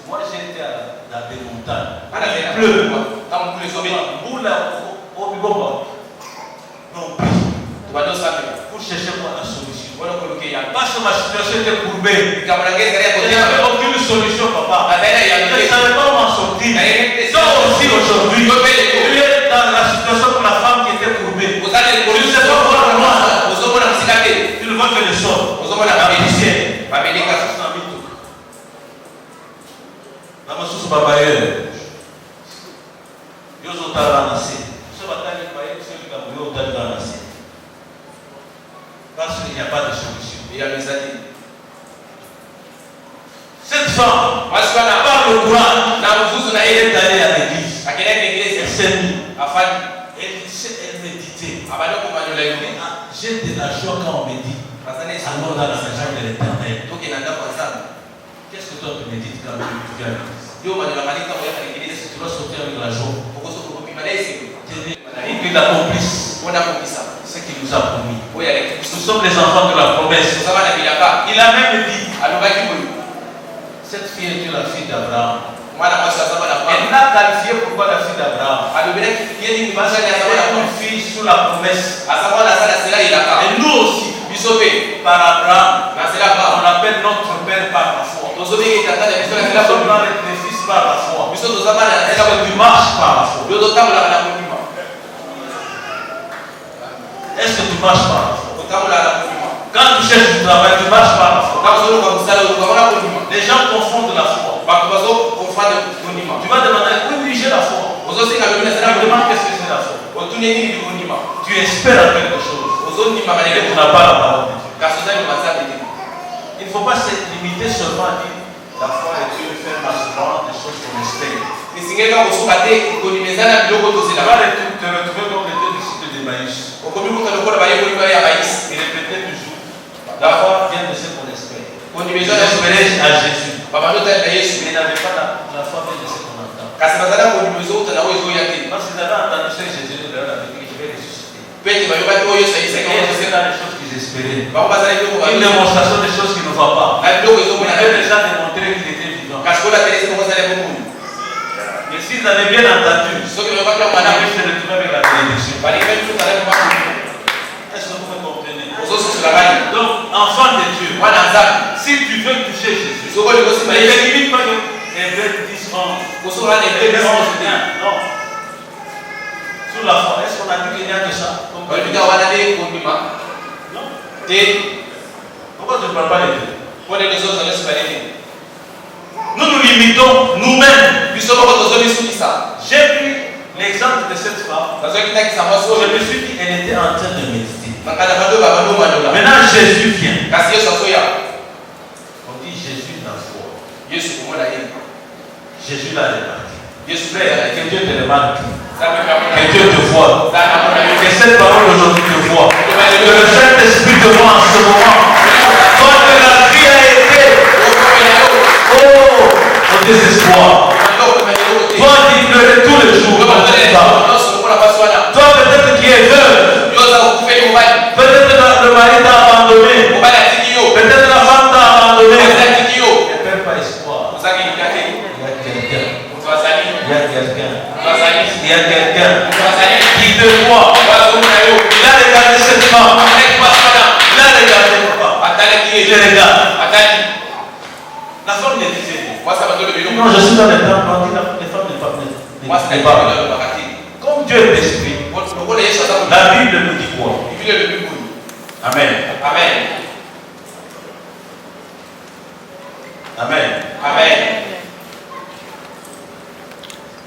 Moi j'ai été dans des montagnes. Il pleut. Vous là, au Bibomba. Non, pour chercher moi la solution. Parce que ma situation était courbée. Je n'avais aucune solution, papa. Je ne savais pas m'en sortir. Donc aussi aujourd'hui, tu es dans la situation pour la femme qui était courbée. Tu ne sais pas voir moi. Tu ne vois que le sort. La poussière. La masusu babaye. Yozo taranasi. Ce bataille baye, c'est le gabuyo taranasi. Parce qu'il n'y a pas de solution. Cette femme, par le courage, elle est allée à l'église. Elle s'est mise. Elle méditait. J'ai de la joie quand on médite. Alors dans la maison de l'Éternel. Qu'est-ce que toi tu médites quand tu viens à l'église? Est-ce que tu vas sortir avec la joie? Qu'il accomplisse ce qu'il nous a promis. Nous sommes les enfants de la promesse. Il a même dit alobaki boye Cette fille était la fille d'Abraham. mwana mwasi aza mwana Elle Abraham l'a qualifiée pourquoi la fille d'Abraham? alobelaki ye nini Parce basani qu'elle aza mwana est mwasi une fille sous la promesse. aza mwana aza na nzela elaka Et nous aussi, biso mpe par Abraham, na nzela on Abraham appelle notre père par la foi. tozobengi tata na biso na Nous nzela sommes bolingo les fils par la foi. biso toza bana na Est-ce nzela que bolingo tu marches par la foi? yo totambolaka na mondima Est-ce que tu marches par la foi? totambolaka na mondima Quand tu cherches du travail, tu marches par la foi. ntango ozoluka mosala oluka na mondima Les gens confondent la foi. bato bazokofanda mondima Tu vas demander, oui, j'ai la foi. ozosenga lobi na Tu nzela me mondima demandes qu'est-ce que c'est la foi. otuni nini mondima Tu espères en quelque chose. ozondima Et tu maneleko n'as pas la parole de Dieu. kasi oza liloba nzambe te Il ne faut pas se limiter seulement à dire la foi est Dieu fait assurance des choses qu'on espère. esengeli kaka kosuka te ekondima eza na biloko Tu tozela vas te retrouver comme les deux disciples d'Emmaüs. okomi kuta lokola bayekoli bale ya bayisi Et répéter toujours. La foi vient de ce qu'on espère. kondima Ils eza na espéraient à Jésus. babando otalela yesu Mais ils n'avaient pas la foi vient de ce qu'on entend. kasi bazala kondima ezouta na oyo ezoya te Parce qu'ils avaient entendu ce que Jésus leur avait dit, je vais ressusciter. mpe ete bayokaki oyo yesu C'est ayisaki qu'il y a les choses qu'ils espéraient. bango bazala biloko Une démonstration des choses qui ne vont pas. na biloko Il ezomona avait déjà démontré qu'il était vivant. kasi kolatelesi bongo azali bomoi Mais s'ils avaient bien entendu, soki bayokaki yango on malamu avait se retrouver avec la bénédiction. balingaki tozala komba Est-ce que vous me comprenez? ozosusula bali Donc, enfant de Dieu, mwana nzambe si tu veux toucher Jésus, soki olingi osimba ne yesu te limite pas que Hébreux 10, 11. kosokola na Hébreux ebe 11, bien. Non. Sur la foi, est-ce qu'on a dit qu'il n'y a que ça? Donc, balobika wana nde kondima non. te Pourquoi tu ne parles pas les deux? mpo nini ozozwa nyonso balini Nous nous limitons nous-mêmes. biso moko tozomisukisa J'ai pris l'exemple de cette femme. nazokitakisa mwasi Je oyo me suis dit, elle était en train de méditer. makanda bando babandomanola Maintenant, Jésus vient. kasi yesu azoya On dit Jésus dans la foi. yesu komona ye Jésus l'a remarqué. yesu Frère, que Dieu te remarque. nzambe mpe amona Que Dieu te voit. nzambe amona yo Que cette parole aujourd'hui te voit. Que le Saint-Esprit te voit en ce moment. Toi que la vie a été, oh, au désespoir. Toi qui pleurais tous les jours. Toi peut-être qui es veuve. Peut-être le mari t'a abandonné. Peut-être la femme t'a abandonné. Ne perds pas espoir. Il y a quelqu'un. Il y a quelqu'un qui te voit. Il a regardé cette femme. Il a regardé papa. Je regarde. La femme ne disait pas. Non, je suis dans le temps. On dit les femmes ne parlent pas. Comme Dieu est esprit, la Bible nous dit quoi? Amen. Amen.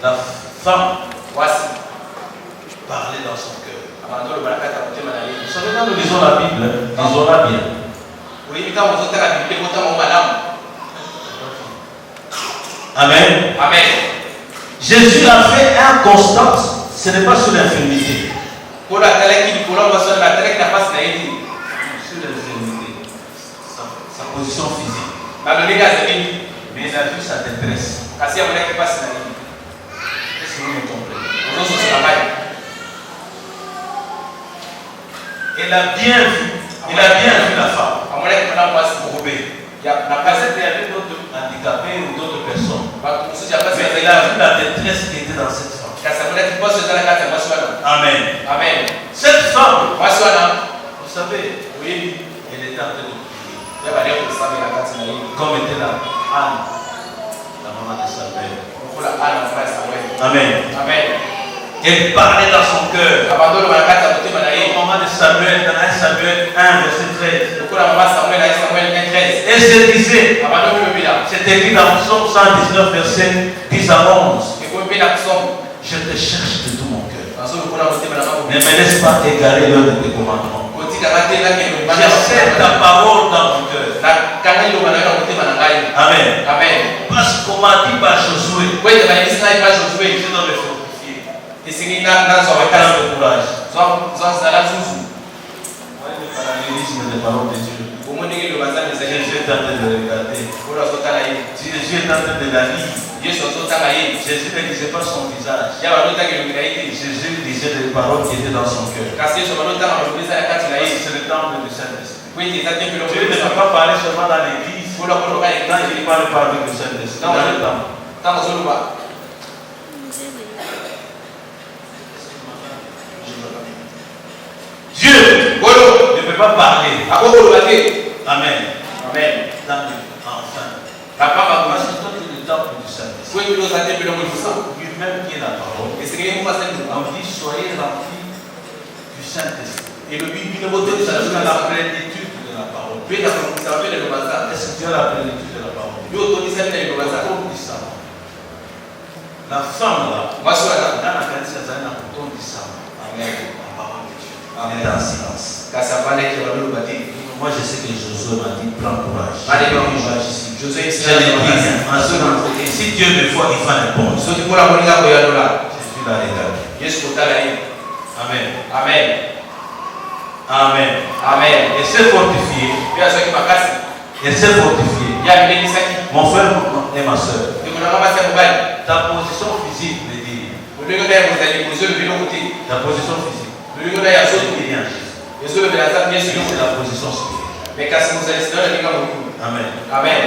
La femme parlait dans son cœur. Vous savez, quand nous lisons la Bible, lisons-la bien. Amen. Jésus a fait un constat, ce n'est pas sur l'infirmité. Sur l'infirmité, sa position physique. Mais il a vu sa détresse. Est-ce que vous me comprenez? Il a bien vu la femme. Peut-être il y avait d'autres handicapés ou d'autres personnes. Mais il a vu la détresse qui était dans cette femme. Amen. Cette femme, vous savez, elle était en train de prier. Comme était là Anne, la maman de Samuel. Amen. Elle parlait dans son cœur. Au moment de Samuel, dans 1 Samuel 1, verset 13. Elle se disait, c'est écrit dans Psaume 119, verset 10 à 11. Je te cherche de tout mon cœur. Ne me laisse pas égarer l'un de tes commandements. J'essaie ta parole dans mon cœur. Amen. Parce qu'on m'a dit par Josué, je dois me fortifier. Avec le courage. Voyez le parallélisme des paroles de Dieu. Jésus est en train de regarder. Jésus est en train de la lire. Jésus ne disait pas son visage. Jésus disait les paroles qui étaient dans son cœur. C'est le temple du Saint-Esprit. Dieu ne va pas parler seulement dans l'église. Quand il parle pas avec le Saint-Esprit, dans le temps. Dieu ne peut pas parler. Amen. Amen. Enfin. Parce que toi, tu es le temple du Saint-Esprit. Lui-même qui est la parole. On dit soyez remplis du Saint-Esprit. Et le but la plénitude de la parole. Est-ce que tu as la plénitude de la parole? La femme là, dans la canisse, elle a un bouton du sang. Amen. La parole de Dieu. Elle est en silence. Moi je sais que Josué m'a dit prends courage. Josué, et si Dieu me voit, il va répondre. Jésus l'a rétabli. Amen. Amen. Amen. Amen. Elle s'est fortifiée. Elle s'est fortifiée. Mon frère et ma soeur. Ta position physique me dit. Ta position physique. C'est la position spirituelle. Amen. Amen.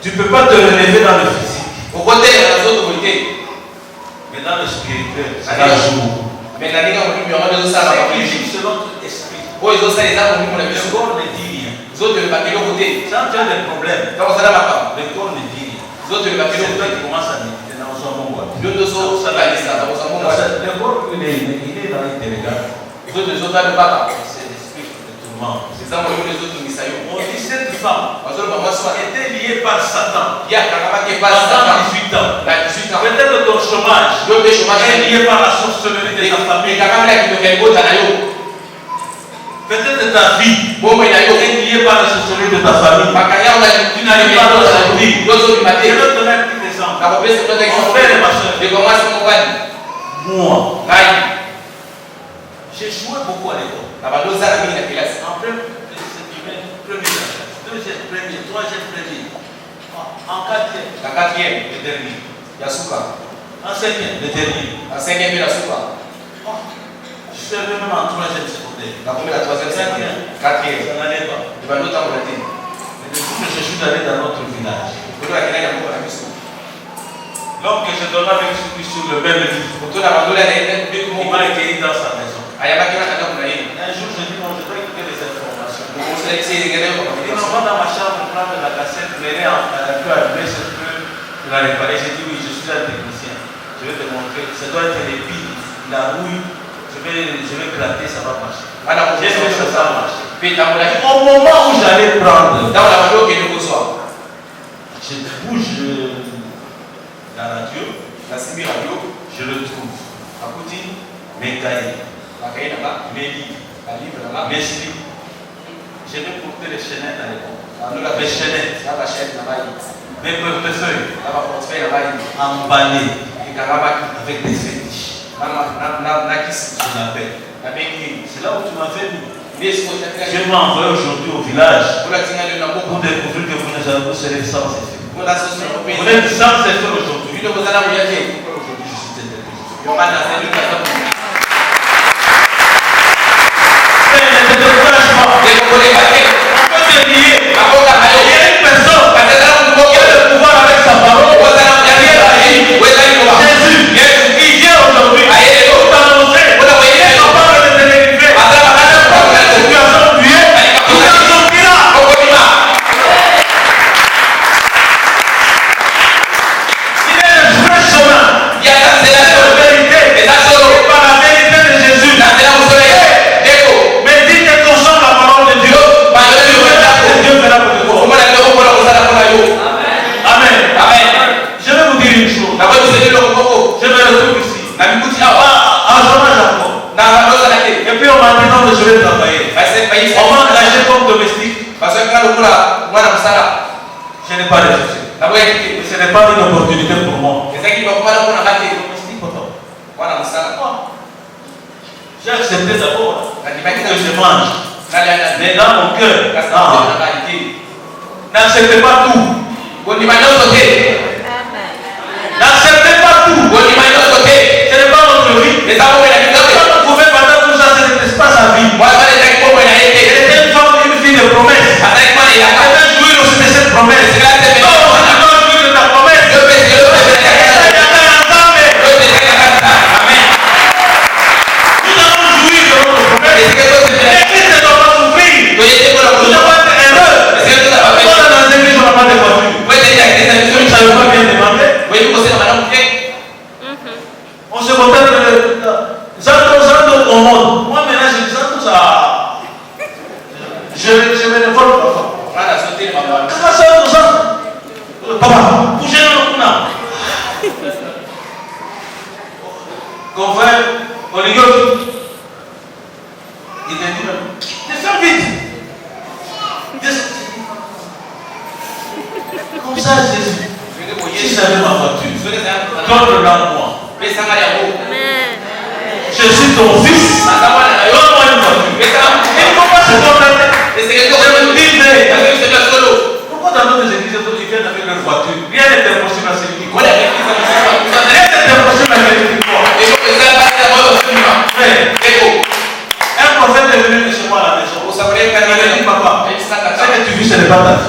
Tu ne peux pas te relever dans le physique. Mais dans le spirituel, c'est la joue. C'est selon ton esprit. Le corps ne dit rien. Quand tu as des problèmes, le corps ne dit rien. C'est toi qui commences à méditer dans son monde. Le corps, il est dans l'intérieur. C'est l'esprit qui te tourmente. On dit cette femme était liée par Satan pendant 18 ans. Peut-être ton chômage est lié par la sorcellerie de ta famille. Peut-être ta vie est liée par la sorcellerie de ta famille. Tu n'arrives pas à sortir. Je vais te donner un petit exemple. Mon frère et ma soeur. Moi, j'ai joué beaucoup à l'école. En premier, troisième, premier. En quatrième, le dernier. En cinquième, le dernier. Je suis arrivé même en troisième secondaire. Quatrième. Ça n'allait pas. Mais depuis que je suis allé dans notre village, l'homme que je donnais avec celui sur le même lit, il m'a accueilli dans sa maison. Un jour, je dis non, je dois écouter les informations. Il dit non, va dans ma chambre prendre la cassette, mais elle est un peu allumée, c'est que je la réparer. J'ai dit oui, je suis un technicien. Je vais te montrer. Ça doit être les piles, la rouille. Je vais gratter, ça va marcher. J'ai fait ça, ça a marché. Au moment où j'allais prendre, je bouge la radio, je le trouve. Mes cahiers, mes livres, mes slips. Je vais porter les chaînettes à l'époque. Mes chaînettes, mes portefeuilles, emballés avec des fétiches. Je l'appelle. C'est là où tu m'avais mis. Dieu m'a envoyé aujourd'hui au village pour découvrir que vous serez sans effet. Vous êtes sans effet aujourd'hui. Aujourd'hui, je suis déterminé. Je n'ai pas réfléchi. Ce n'est pas une opportunité pour moi. J'ai accepté d'abord que je mange. Mais dans mon cœur, n'acceptez pas tout. N'acceptez pas tout. Ce n'est pas notre vie. Vous pouvez pendant tout ça, ce n'est pas sa vie. Elle était une femme, une fille de promesse. Elle devait jouir aussi de cette promesse. Papa, bougez dans le nom. Confrère, Oligote, il t'a dit même, descends vite. Comme ça, Jésus. Si j'avais ma voiture, donne-la à moi. Je suis ton fils. Donne-moi une voiture. Et pourquoi c'est ton pourquoi dans notre église, ils viennent avec leur voiture? Rien n'est impossible à celui qui croit. Rien n'est impossible à celui qui croit. Un prophète est venu chez moi à la maison. Il m'a dit, papa, ce que tu vis, ce n'est pas ta vie.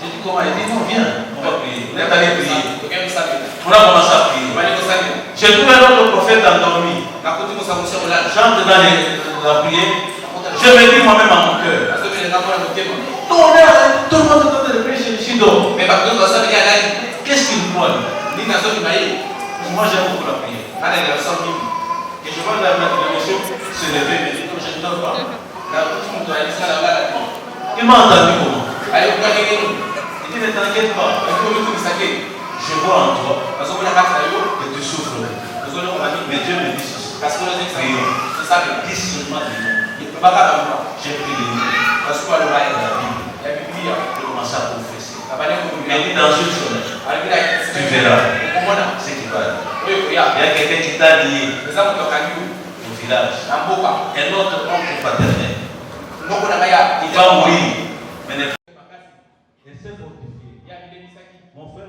J'ai dit, comment? Il dit, non, viens, on va prier. On est allé prier. On a commencé à prier. J'ai trouvé un autre prophète endormi. J'entre dans la prière. Je me dis moi-même à mon cœur. Non, tout le monde est en train de prier chez Shido. Qu'est-ce qu'il croit? Moi, j'aime beaucoup la prière. Et je vois la monsieur se lever et me dire que je ne dors pas. Il m'a entendu comment? Il dit, ne t'inquiète pas. Je vois en toi que tu souffres. Mais Dieu me dit ceci. Prions. Dis seulement le nom. J'ai pris le nom. La Bible. Je commence à confesser. Mais dis dans une semaine, tu verras ce qui va arriver. Il y a quelqu'un qui t'a lié au village. Un autre oncle paternel. Il va mourir. Mais ne il s'est fortifié. Mon frère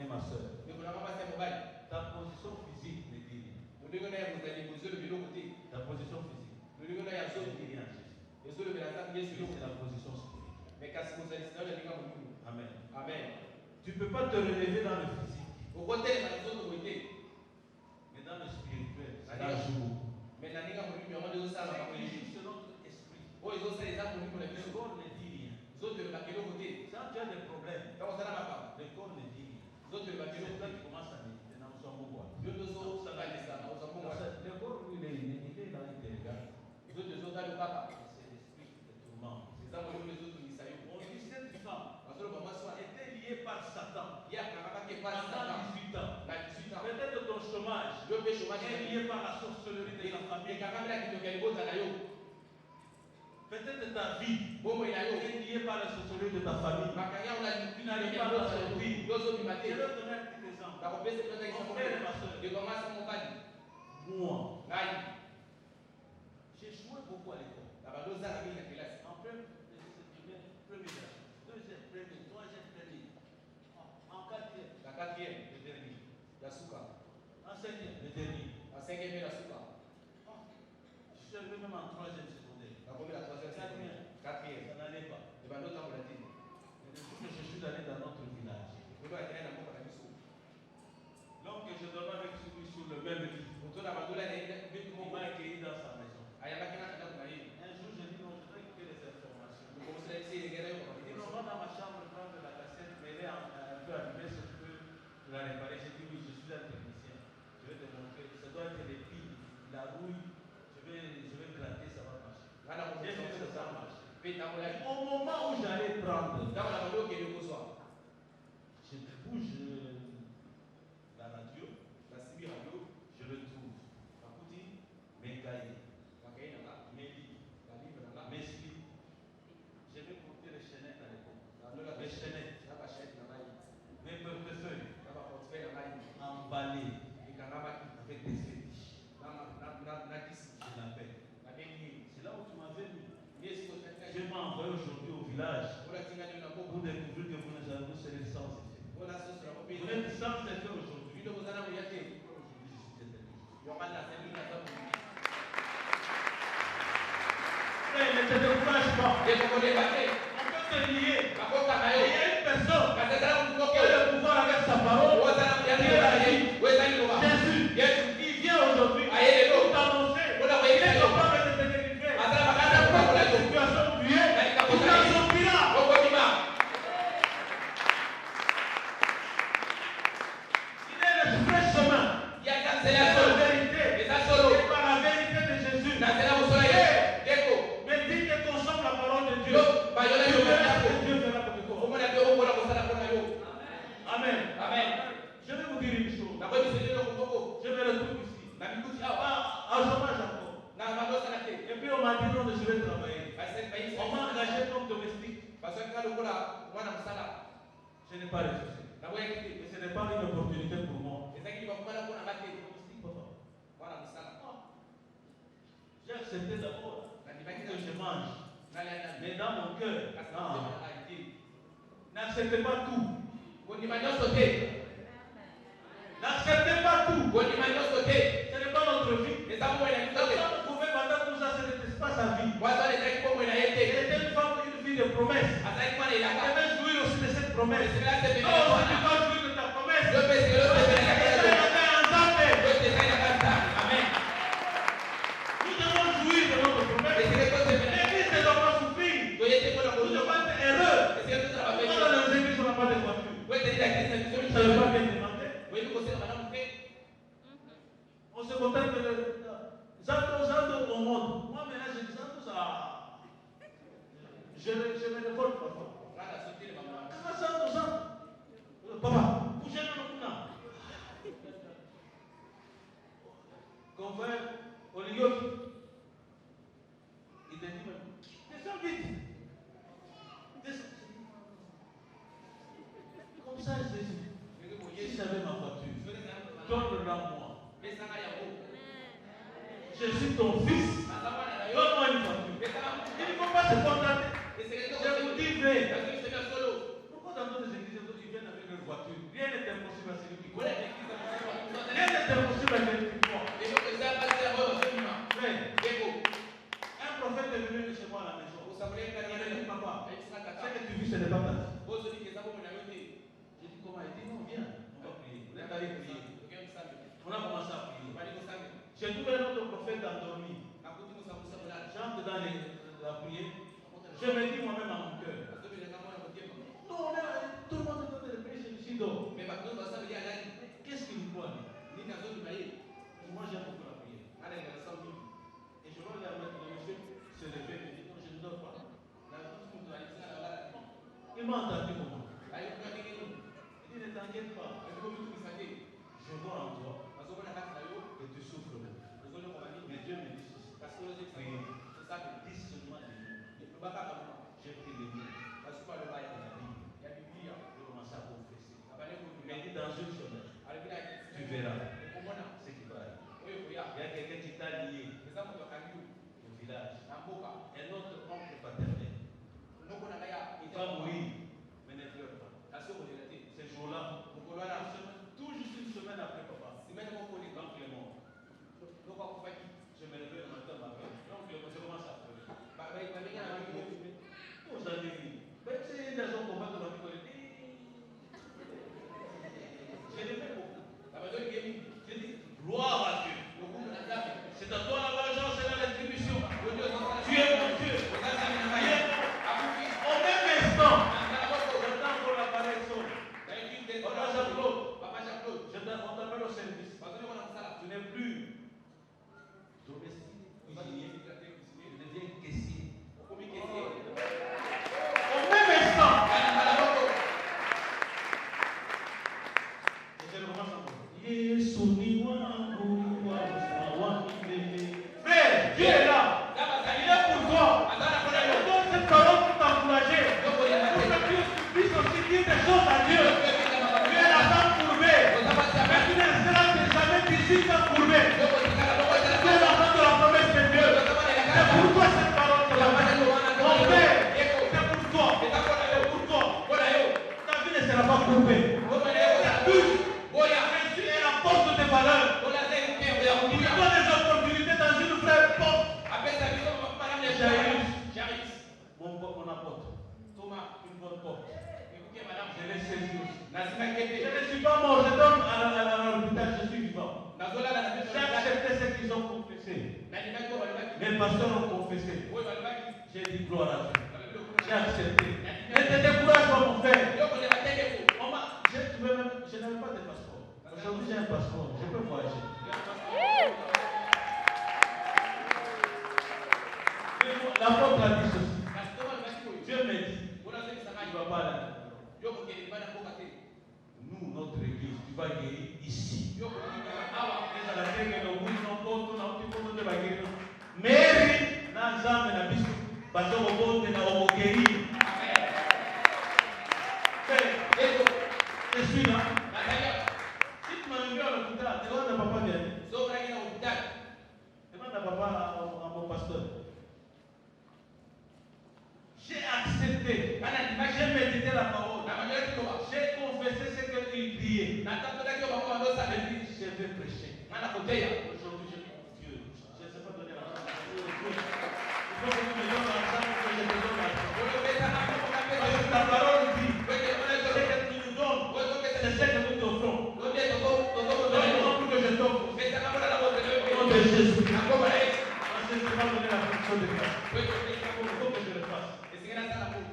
et ma soeur. Ta position physique ne dit rien. Ta position physique ne dit rien à Jésus. C'est la position spirituelle. Amen. Tu ne peux pas te relever dans le physique. Mais dans le spirituel, c'est un jour. C'est notre esprit. Le corps ne dit rien. Quand tu as des problèmes, le corps ne dit rien. C'est là qui commence à méditer. Le corps, il est là, il te regarde. C'est l'esprit qui te tourmente. On dit cette femme était liée par Satan. Pendant 18 ans. Peut-être ton chômage est lié par la sorcellerie de ta famille. Peut-être ta vie est liée par la sorcellerie de ta famille. Tu n'arrives pas à sortir. Je vais donner un petit exemple. Mon frère et ma soeur. Moi. J'ai joué beaucoup à l'école. En première, deuxième, troisième, en quatrième, le dernier. En cinquième, le dernier. Je suis arrivé même en troisième secondaire. Quatrième, ça n'allait pas. Mais depuis que je suis allé dans notre village, l'homme que je dormais avec lui sur le même lit, il m'a accueilli dans sa maison. Un jour, je dis non, je voudrais écouter les informations. Il dit non, va dans ma chambre prendre la cassette, mais elle est un peu allumée, c'est que tu la réparer. J'ai dit oui, je suis un technicien. Je vais te montrer. Ça doit être les piles, la rouille. Je vais gratter, ça va marcher. J'ai vu que ça marche. Au moment où j'allais prendre, je bouge la radio, je le trouve. Mes cahiers, mes livres, mes slips. Je vais porter les chaînettes à l'époque. Les chaînettes, mes portefeuilles, emballés avec des fétiches. Je l'appelle. C'est là où tu m'avais mis. Je m'ai envoyé aujourd'hui au village pour découvrir que vous serez sans effet. Vous êtes sans effet aujourd'hui. Frère, ne te décourage pas. On peut te lier. Il y a une personne qui a le pouvoir avec sa parole. Jésus, il vient aujourd'hui pour t'annoncer. Il est capable de te délivrer. La situation où tu es, il t'en sortira. Il est le vrai chemin. C'est la seule vérité. Et par la vérité de Jésus. Mais dis que consommes la parole de Dieu. Tu verras ce que Dieu fera pour toi. Je n'ai pas refusé. Et ce n'est pas une opportunité pour moi. J'ai accepté d'abord que je mange. Mais dans mon cœur, non. N'acceptez pas tout. N'acceptez pas tout. Ce n'est pas notre vie. Quand vous pouvez pendant tout ça, ce n'était pas sa vie. Elle était une femme, une fille de promesse. Elle devait jouir aussi de cette promesse. Oh, si tu vas jouir de ta promesse, Amen. Nous devons jouir de notre promesse. L'église ne doit pas souffrir. Nous devons être heureux. Dans les églises, on n'a pas de voiture. Ça ne veut pas bien demander. On se contente de Zanto au monde. Moi maintenant je dis Zanto ça. Je me révolte parfois. Zanto. Papa, bougez-nous là. Confrère, Oligoki, il te dit même, descends vite. Comme ça, Jésus, si j'avais ma voiture, donne-la moi. Je suis ton fils. Donne-moi une voiture. Il ne faut pas se contenter. Je vous dis vrai. Pourquoi dans d'autres églises, ils viennent avec leur voiture? Rien n'est impossible à celui qui croit. Rien n'est impossible à celui qui croit. Un prophète est venu chez moi à la maison. Il m'a dit, papa, ce que tu vis, ce n'est pas ta vie. J'ai dit, comment? Il dit, non, viens, on va prier. On est allé prier. On a commencé à prier. J'ai trouvé un autre prophète endormi. J'entre dans la prière. Je me dis moi-même à mon cœur. Non, tout le monde est en train de prier, je me suis donc. Qu'est-ce qu'il me croit? Moi, j'aime beaucoup la prière. Et je vois le monsieur se lever et me dire, non, je ne dors pas. Il m'a entendu comment? Il dit, ne t'inquiète pas. Je vois en toi que tu souffres beaucoup. Mais Dieu me dit ceci. Priez. Dis seulement les mots. J'ai pris les mots. La Bible. Je commence à confesser. Mais dis dans une semaine, tu verras ce qui va arriver. Il y a quelqu'un qui t'a lié au village. Un autre oncle paternel. Il va mourir, mais ne pleure pas. Ce jour-là, tout juste une semaine après papa, l'oncle est mort. Je me réveille le matin, l'oncle commence à pleurer. Vous avez vu. Même si les gens combattent dans la vie, je l'aimais beaucoup. J'ai dit, gloire à Dieu. C'est à toi la vengeance et la rétribution. Tu es mon Dieu. Au même instant, j'attends pour l'appareil son. Papa Jean-Claude, on t'appelle au service. Tu n'es plus domestique, cuisinier, tu deviens caissier. Au même instant, je recommence encore. Frère, Dieu est là. Il est pour toi. Je donne cette parole pour t'encourager. Pour que tu puisses aussi dire des choses à Dieu. Tu es la femme courbée. Mais tu ne seras jamais d'ici sans courbée. Tu es la femme de la promesse de Dieu. C'est pour toi cette parole de la main. Mon père, c'est pour toi. C'est pour toi. Ta vie ne sera pas courbée. Ta bouche, Jésus est la porte de tes valeurs. Il te donne des opportunités dans une vraie porte. J'arrive. Mon apôtre. Thomas, une bonne porte. Je l'ai saisi aussi. Je ne suis pas mort, je donne à l'hôpital, je suis vivant. J'ai accepté ce qu'ils ont confessé. Mes pasteurs ont confessé. J'ai dit gloire à Dieu. J'ai accepté. Ne te décourage pas, mon frère. Je n'avais pas de passeport. Aujourd'hui, j'ai un passeport. Je peux voyager. L'apôtre a dit ceci. Dieu me dit, tu ne vas pas aller. Nous, notre église, tu vas guérir ici. Mary, na nzambe na biso, bazo kobote na omoguérir. suis là. Natalia. Si tu m'as envoyé à l'hôpital, demande à papa bien. So unangina hospital. Demande à papa, à mon pasteur. J'ai accepté. J'ai médité la parole. J'ai confessé ce qu'il priait. J'ai dit, je vais prêcher. Aujourd'hui, je compte Dieu. Je ne sais pas donner l'argent. Il faut que tu me donnes l'argent pour que je te donne l'argent. Parce que ta parole dit, ce que tu nous donnes, c'est ce que nous t'offrons. Donne-moi pour que je t'offre. Au nom de Jésus. Parce que je ne peux pas donner la fonction de grâce. Il faut que je le fasse.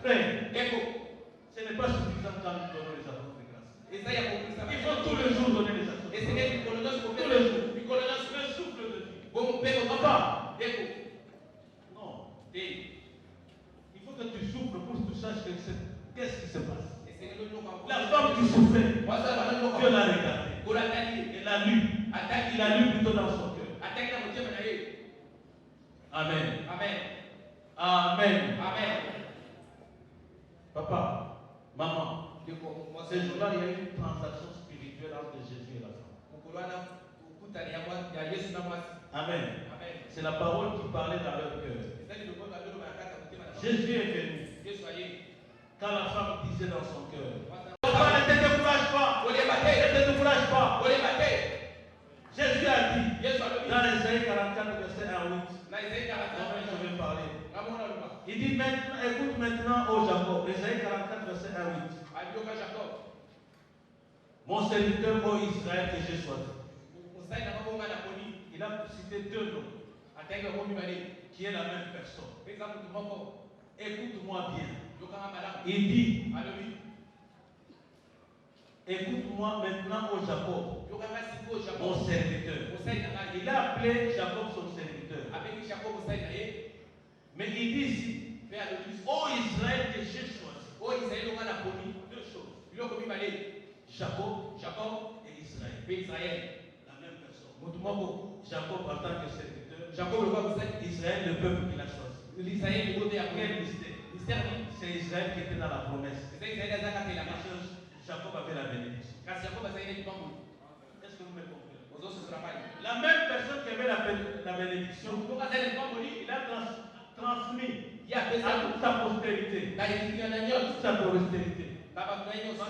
Frère, ce n'est pas suffisant quand nous donnons les actions de grâce. Il faut tous les jours donner les actions de grâce. Tous les jours. Le souffle de Dieu. Papa. Non. Il faut que tu souffres pour que tu saches qu'est-ce qui se passe. La femme qui souffrait, Dieu l'a regardée. Elle l'a lu. Il a lu plutôt dans son cœur. Amen. Amen. Papa, maman, ce jour-là, il y a eu une transaction spirituelle entre Jésus et la femme. Amen. C'est la parole qui parlait dans leur cœur. Jésus est venu. Quand la femme disait dans son cœur, papa, ne te décourage pas. Ne te décourage pas. Jésus a dit, dans Isaïe 44, verset 1 à 8, je vais parler. Il dit maintenant, écoute maintenant, ô Jacob, Isaïe 44, verset 1 à 8. Mon serviteur, ô Israël, que j'ai choisi. Il a cité deux noms, qui est la même personne. Écoute-moi bien. Il dit, écoute-moi maintenant, ô Jacob, mon serviteur. Il a appelé Jacob son serviteur. Mais il dit ici, ô Israël que j'ai choisi. Deux choses. Jacob et Israël. La même personne. Jacob en tant que serviteur. Israël, le peuple qu'il a choisi. Quel mystère. C'est Israël qui était dans la promesse. Jacob avait la bénédiction. Est-ce que vous me comprenez? La même personne qui avait la bénédiction, il a transmis à toute sa postérité. Toute sa postérité. Parce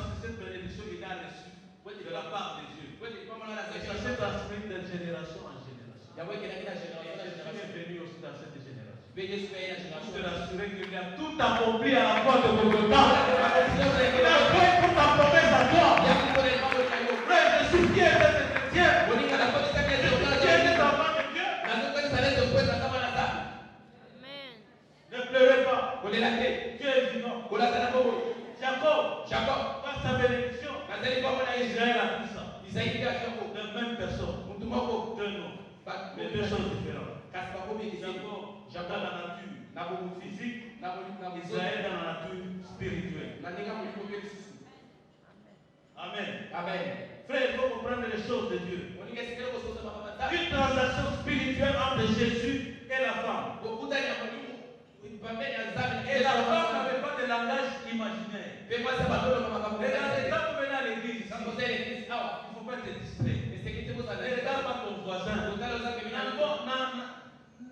que cette bénédiction, il a reçu de la part de Dieu. Et ça s'est transmis de génération en génération. Jésus est venu aussi dans cette génération. Pour te rassurer qu'il a tout accompli à la fois de Golgotha. Il a fait pour ta promesse à toi. Frère, je suis fier d'être chrétien. Je suis fier d'être enfant de Dieu. Ne pleurez pas. Dieu est vivant. Jacob, par sa bénédiction, Israël a pris ça. La même personne. Deux noms. Mais deux choses différentes. Jacob dans la nature physique, Israël dans la nature spirituelle. Amen. Frère, il faut comprendre les choses de Dieu. Une transaction spirituelle entre Jésus et la femme. Et la femme n'avait pas de langage imaginaire. Regardez, quand vous venez à l'église, il ne faut pas être distrait. Ne regarde pas ton voisin.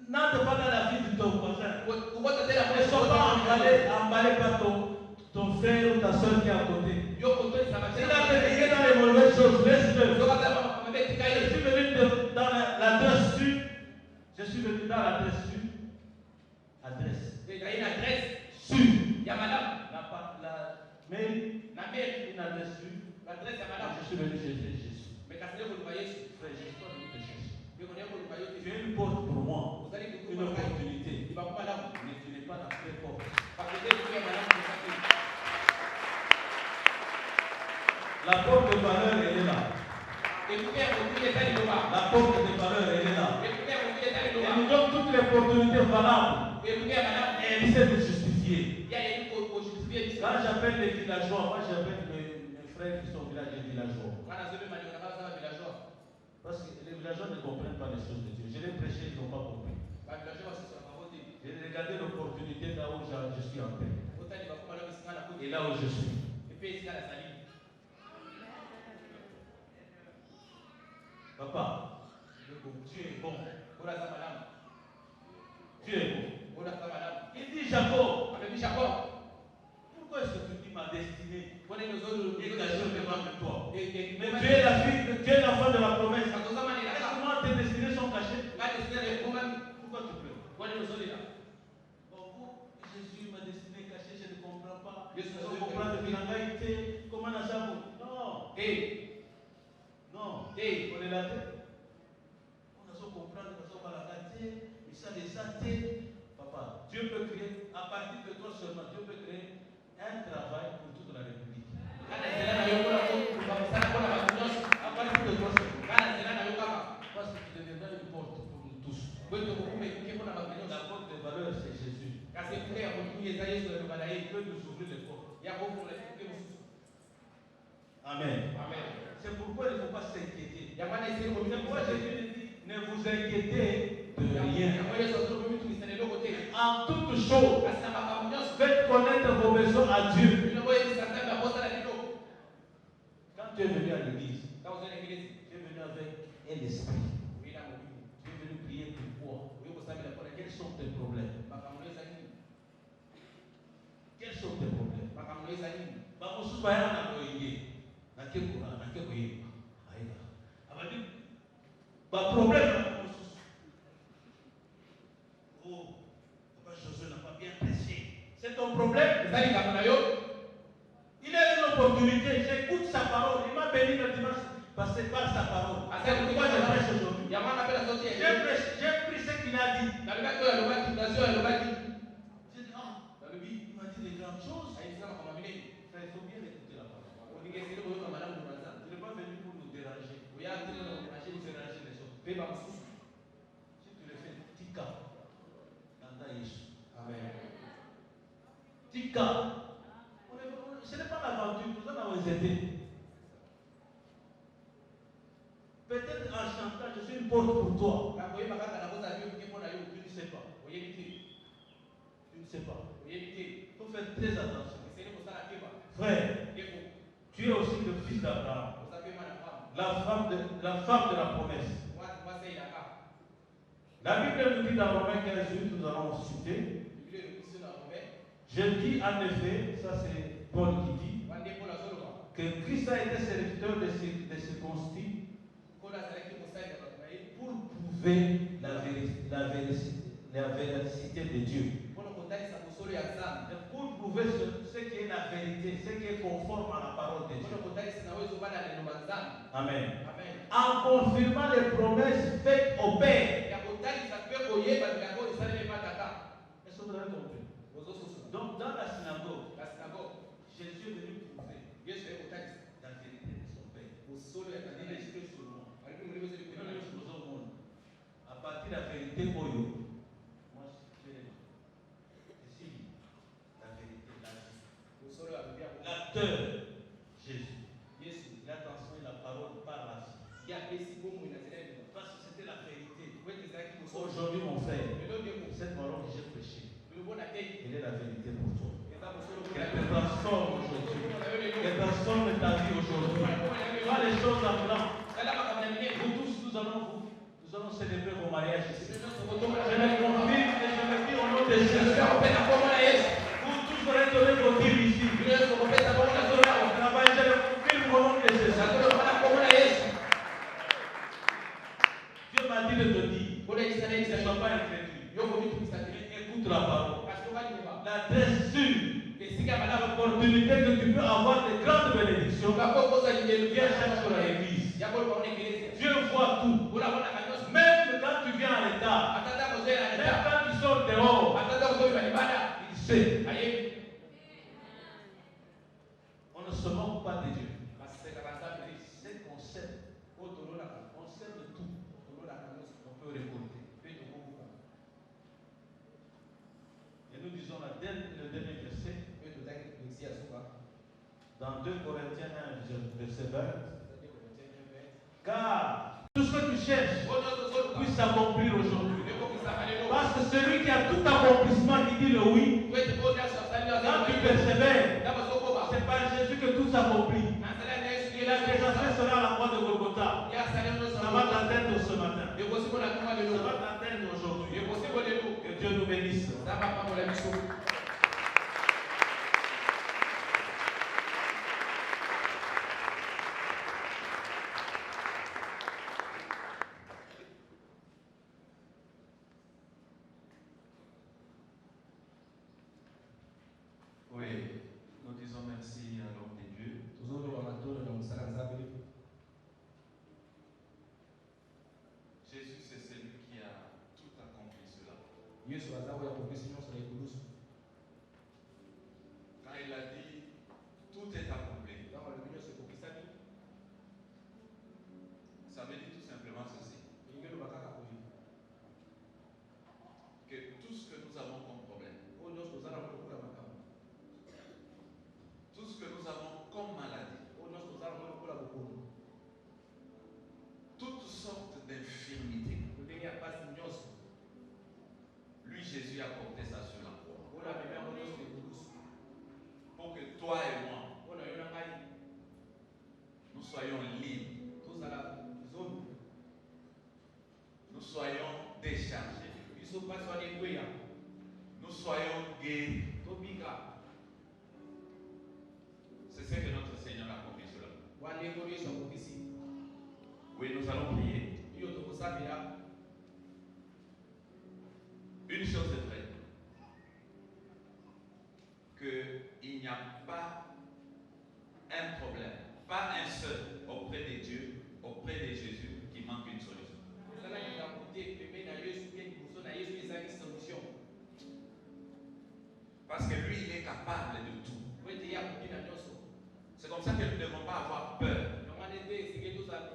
N'entre pas dans la vie de ton voisin. Ne sois pas emballé par ton frère ou ta soeur qui est à côté. S'il a fait dans les mauvaises choses, laisse-le. Je suis venu dans l'adresse sud. Je suis venu dans l'adresse sud. Sud. Il y a madame. La mairie. Une adresse sud. Je suis venu chez Jésus. Frère, je ne suis pas venu te chercher. Tu es une porte pour moi. Une opportunité. Mais tu n'es pas la vraie porte. La porte de valeur, elle est là. La porte de valeur, elle est là. Elle nous donne toutes les opportunités valables. Et elle essaie de justifier. Quand j'appelle les villageois, moi j'appelle mes frères qui sont au village des villageois. Parce que les villageois ne comprennent pas les choses de Dieu. Je l'ai prêché, ils n'ont pas compris. J'ai regardé l'opportunité là où je suis en paix. Et là où je suis. Papa, tu es bon. Ola za malamu. Tu es bon. Ola za malamu. Il dit Jacob. Amemi Jacob. Pourquoi est-ce que tu dis ma destinée Kwa nini uzuri est cachée devant toi? Mais Mais tu es la fille, tu es l'enfant de la promesse. Atozama ni Est-ce la. que moi tes destinées sont cachées? Ngati sina kumami. Pourquoi tu pleures? Kwa nini uzuri la? Bon, Jésus, ma destinée est cachée, je ne comprends pas. Yesu, Je ne comprends pas de finalité. Comment on a ça? Non. Non. On est là. On a ça comprendre, on a ça la gâter, mais ça les athées. Papa, Dieu peut créer, à partir de toi seulement, Dieu peut créer un travail pour toute la République. À partir de toi seulement. Parce que tu deviendras une porte pour nous tous. La porte de valeur, c'est Jésus. Il peut nous ouvrir les portes. Amen. C'est pourquoi il ne faut pas s'inquiéter. C'est pourquoi Jésus dit, ne vous inquiétez de rien. En toute chose, faites connaître vos besoins à Dieu. Quand tu es venu à l'église, tu es venu avec un esprit. Tu es venu prier pour quoi? Quels sont tes problèmes? Quels sont tes problèmes? Problème. Oh, Papa Josué n'a pas bien prêché. C'est ton problème. Il a une opportunité. J'écoute sa parole. Il m'a béni le dimanche passé par sa parole. C'est pourquoi je prêche aujourd'hui. J'ai pris ce qu'il a dit. J'ai dit, il m'a dit des grandes choses. Frère, il faut bien écouter la parole. Il n'est pas venu pour nous déranger. Pour déranger les autres. Si tu le fais, tika. Nanda Yesu. Amen. Tika. Ce n'est pas l'aventure, nous en avons été. Peut-être en chantant, je suis une porte pour toi. Tu ne sais pas. Tu ne sais pas. Il faut faire très attention. Frère, tu es aussi le fils d'Abraham. La femme de la promesse. La Bible nous dit dans Romains 15, nous allons citer. Je dis en effet, ça c'est Paul qui dit, que Christ a été serviteur de circoncis pour prouver la véracité de Dieu. Pour prouver ce qui est la vérité, ce qui est conforme à la parole de Dieu. Amen. En confirmant les promesses faites au Père. Est-ce que vous avez compris? Donc dans la synagogue, Jésus est venu prouver la vérité de son Père. Il est écrit sur moi. À partir de la vérité, moi je fais la vérité, la vie. L'acteur, Jésus, il a transmis la parole par la vie. Parce que c'était la vérité. Aujourd'hui, mon frère, cette parole que j'ai prêchée, elle est la vérité pour toi. Elle te transforme aujourd'hui. Elle transforme ta vie aujourd'hui. Pas les choses en blanc. Vous tous, nous allons célébrer vos mariages ici. Je me confirme et je me dis au nom de Jésus. Vous tous aurez donné vos dires ici. Je me confirme au nom de Jésus. Dieu m'a dit de te dire, ne sois pas incrédule. Écoute la parole. L'adresse sûre, l'opportunité que tu peux avoir de grandes bénédictions, viens chercher à l'église. Dieu voit tout. Même quand tu viens en retard, même quand tu sors dehors, il sait. On ne se moque pas de Dieu. C'est qu'on sait. On sait de tout. On peut récolter. Et nous disons le dernier verset. Dans 2 Corinthiens 1, verset 20. Car tout ce que tu cherches puisse s'accomplir aujourd'hui. Parce que celui qui a tout accomplissement, qui dit le oui, quand tu persévères, c'est par Jésus que tout s'accomplit. Il a déjà fait cela à la croix de Golgotha. Ça va lelo. Ça va t'atteindre aujourd'hui. Ekosiko lelo. Que Dieu nous bénisse. Nzambe apambola biso. Oui, nous disons merci à l'homme de Dieu. Tozoloba matolo na mosala Nzambe. Jésus, c'est celui qui a tout accompli cela. Yesu azawa ya kopesi nyonso na ekulusu. Quand il a dit tout est accompli, Ntango alobi nyonso ekokisami, ça veut dire tout simplement ceci. elingi eloba kaka boye. Que tout ce que nous avons comme problème, Oyo nyonso toza nango lokola makambo. tout ce que nous avons comme maladie, Oyo nyonso toza nango lokola bokono. toutes sortes d'infirmités, Ndenge ya pasi nyonso. lui Jésus a porté ça sur la croix. Oyo amemi yango nyonso ekulusu. Pour que toi et moi, Oyo na yo na ngai nous soyons libres, tozala zomi. nous soyons déchargés, Biso pasi wana ekweya. nous soyons guéris. Tobika. C'est ce que notre Seigneur a accompli cela. Wana ekolo Yesu akokisi. Oui, nous allons prier. Iyo tokosambela. Une chose est vraie, qu'il n'y a pas un problème, pas un seul auprès de Dieu, auprès de Jésus, qui manque une solution. Ezala likambo te pembeni na Yesu mpe liboso na Yesu ezali solution. Parce que lui, il est capable de tout. Po ete ye akoki na nyonso. C'est comme ça que nous ne devons pas avoir peur Yango wana ete esengeli tozala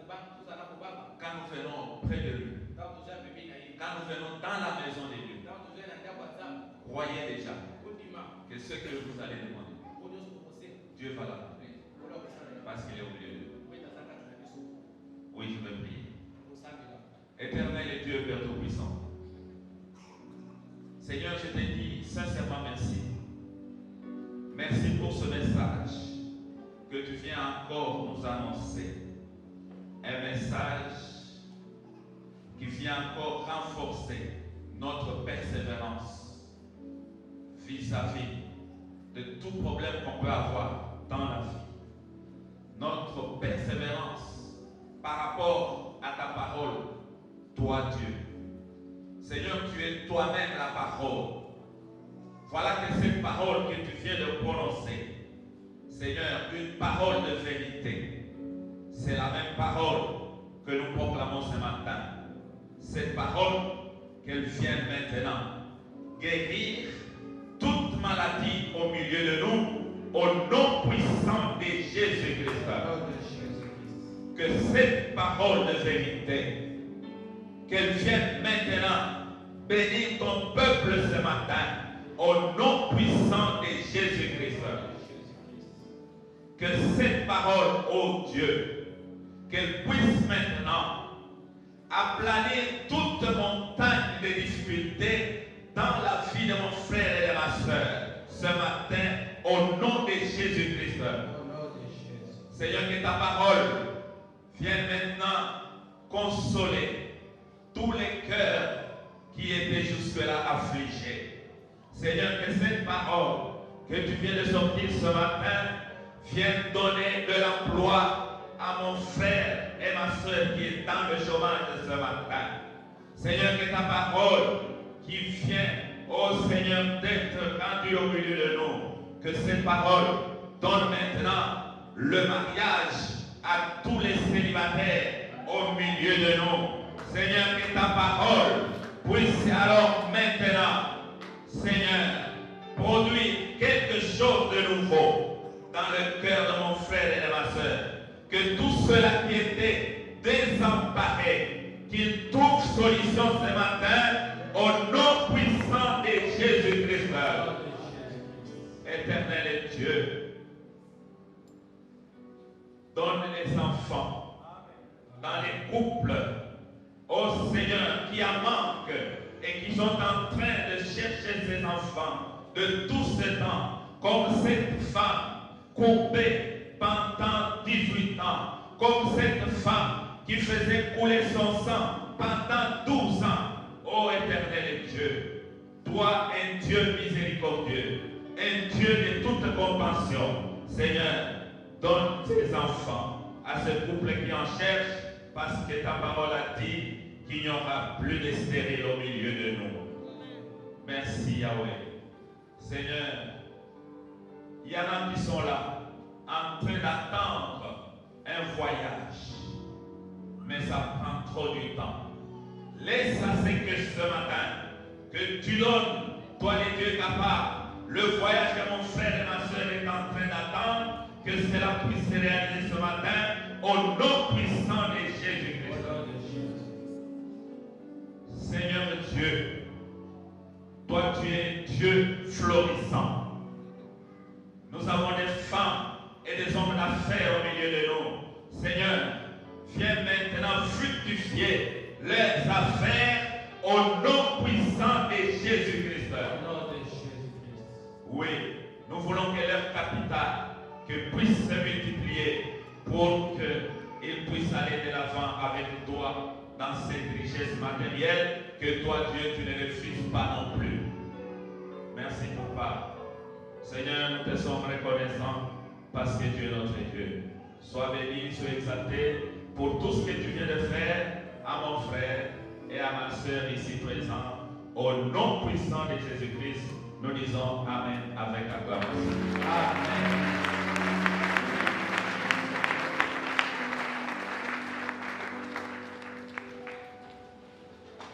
kobaba. quand nous venons auprès de lui, Ntango toza pembeni na ye. quand nous venons dans la maison de Dieu. Ntango toza na ndako ya Nzambe. Croyez déjà Kondima. que ce que vous allez demander, Oyo nyonso tokosala. Dieu va l'accomplir Oyo akosala yo. parce qu'il est au milieu de nous. Po ete aza kati na biso. Oui, je vais prier. Kosambela. Éternel et Dieu Père Tout-Puissant, Seigneur, je te dis sincèrement merci. Merci pour ce message que tu viens encore nous annoncer. Un message qui vient encore renforcer notre persévérance vis-à-vis de tout problème qu'on peut avoir dans la vie. Notre persévérance par rapport à ta parole, toi Dieu. Seigneur, tu es toi-même la parole. Voilà que cette parole que tu viens de prononcer, Seigneur, une parole de vérité. C'est la même parole que nous proclamons ce matin. Cette parole, qu'elle vienne maintenant guérir toute maladie au milieu de nous, au nom puissant de Jésus-Christ. Que cette parole de vérité, qu'elle vienne maintenant bénir ton peuple ce matin, au nom puissant de Jésus-Christ. Que cette parole, ô Dieu, qu'elle puisse maintenant aplanir toute montagne de difficultés dans la vie de mon frère et de ma soeur ce matin, au nom de Jésus-Christ. Seigneur, que ta parole vienne maintenant consoler tous les cœurs qui étaient jusque-là affligés. Seigneur, que cette parole que tu viens de sortir ce matin vienne donner de l'emploi à mon frère et ma soeur qui est dans le chômage ce matin. Seigneur, que ta parole qui vient, ô Seigneur, d'être rendue au milieu de nous, que cette parole donne maintenant le mariage à tous les célibataires au milieu de nous. Seigneur, que ta parole puisse alors maintenant, Seigneur, produire quelque chose de nouveau dans le cœur de mon frère et de ma soeur. Que tous ceux-là qui étaient désemparés, qu'ils trouvent solution ce matin au nom puissant de Jésus-Christ. Éternel et Dieu, donne les enfants dans les couples, ô Seigneur, qui en manquent et qui sont en train de chercher ces enfants de tout ce temps, comme cette femme courbée pendant 18 ans, comme cette femme qui faisait couler son sang pendant 12 ans, ô éternel Dieu, toi, un Dieu miséricordieux, un Dieu de toute compassion, Seigneur, donne tes enfants à ce couple qui en cherche, parce que ta parole a dit qu'il n'y aura plus de stérile au milieu de nous. Merci Yahweh. Seigneur, il y en a qui sont là, en train d'attendre un voyage, mais ça prend trop du temps. Laisse à ce que ce matin, que tu donnes, toi les dieux capables, le voyage que mon frère et ma soeur est en train d'attendre, que cela puisse se réaliser ce matin, au nom puissant de Jésus-Christ. Seigneur Dieu, toi tu es Dieu florissant. Nous avons des femmes et des hommes d'affaires au milieu de nous. Seigneur, viens maintenant fructifier leurs affaires au nom puissant de Jésus-Christ. Oui, nous voulons que leur capital puisse se multiplier pour qu'ils puissent aller de l'avant avec toi dans cette richesse matérielle que toi, Dieu, tu ne refuses pas non plus. Merci, Papa. Seigneur, nous te sommes reconnaissants parce que tu es notre Dieu. Sois béni, sois exalté pour tout ce que tu viens de faire à mon frère et à ma soeur ici présente. Au nom puissant de Jésus-Christ, nous disons Amen avec acclamation.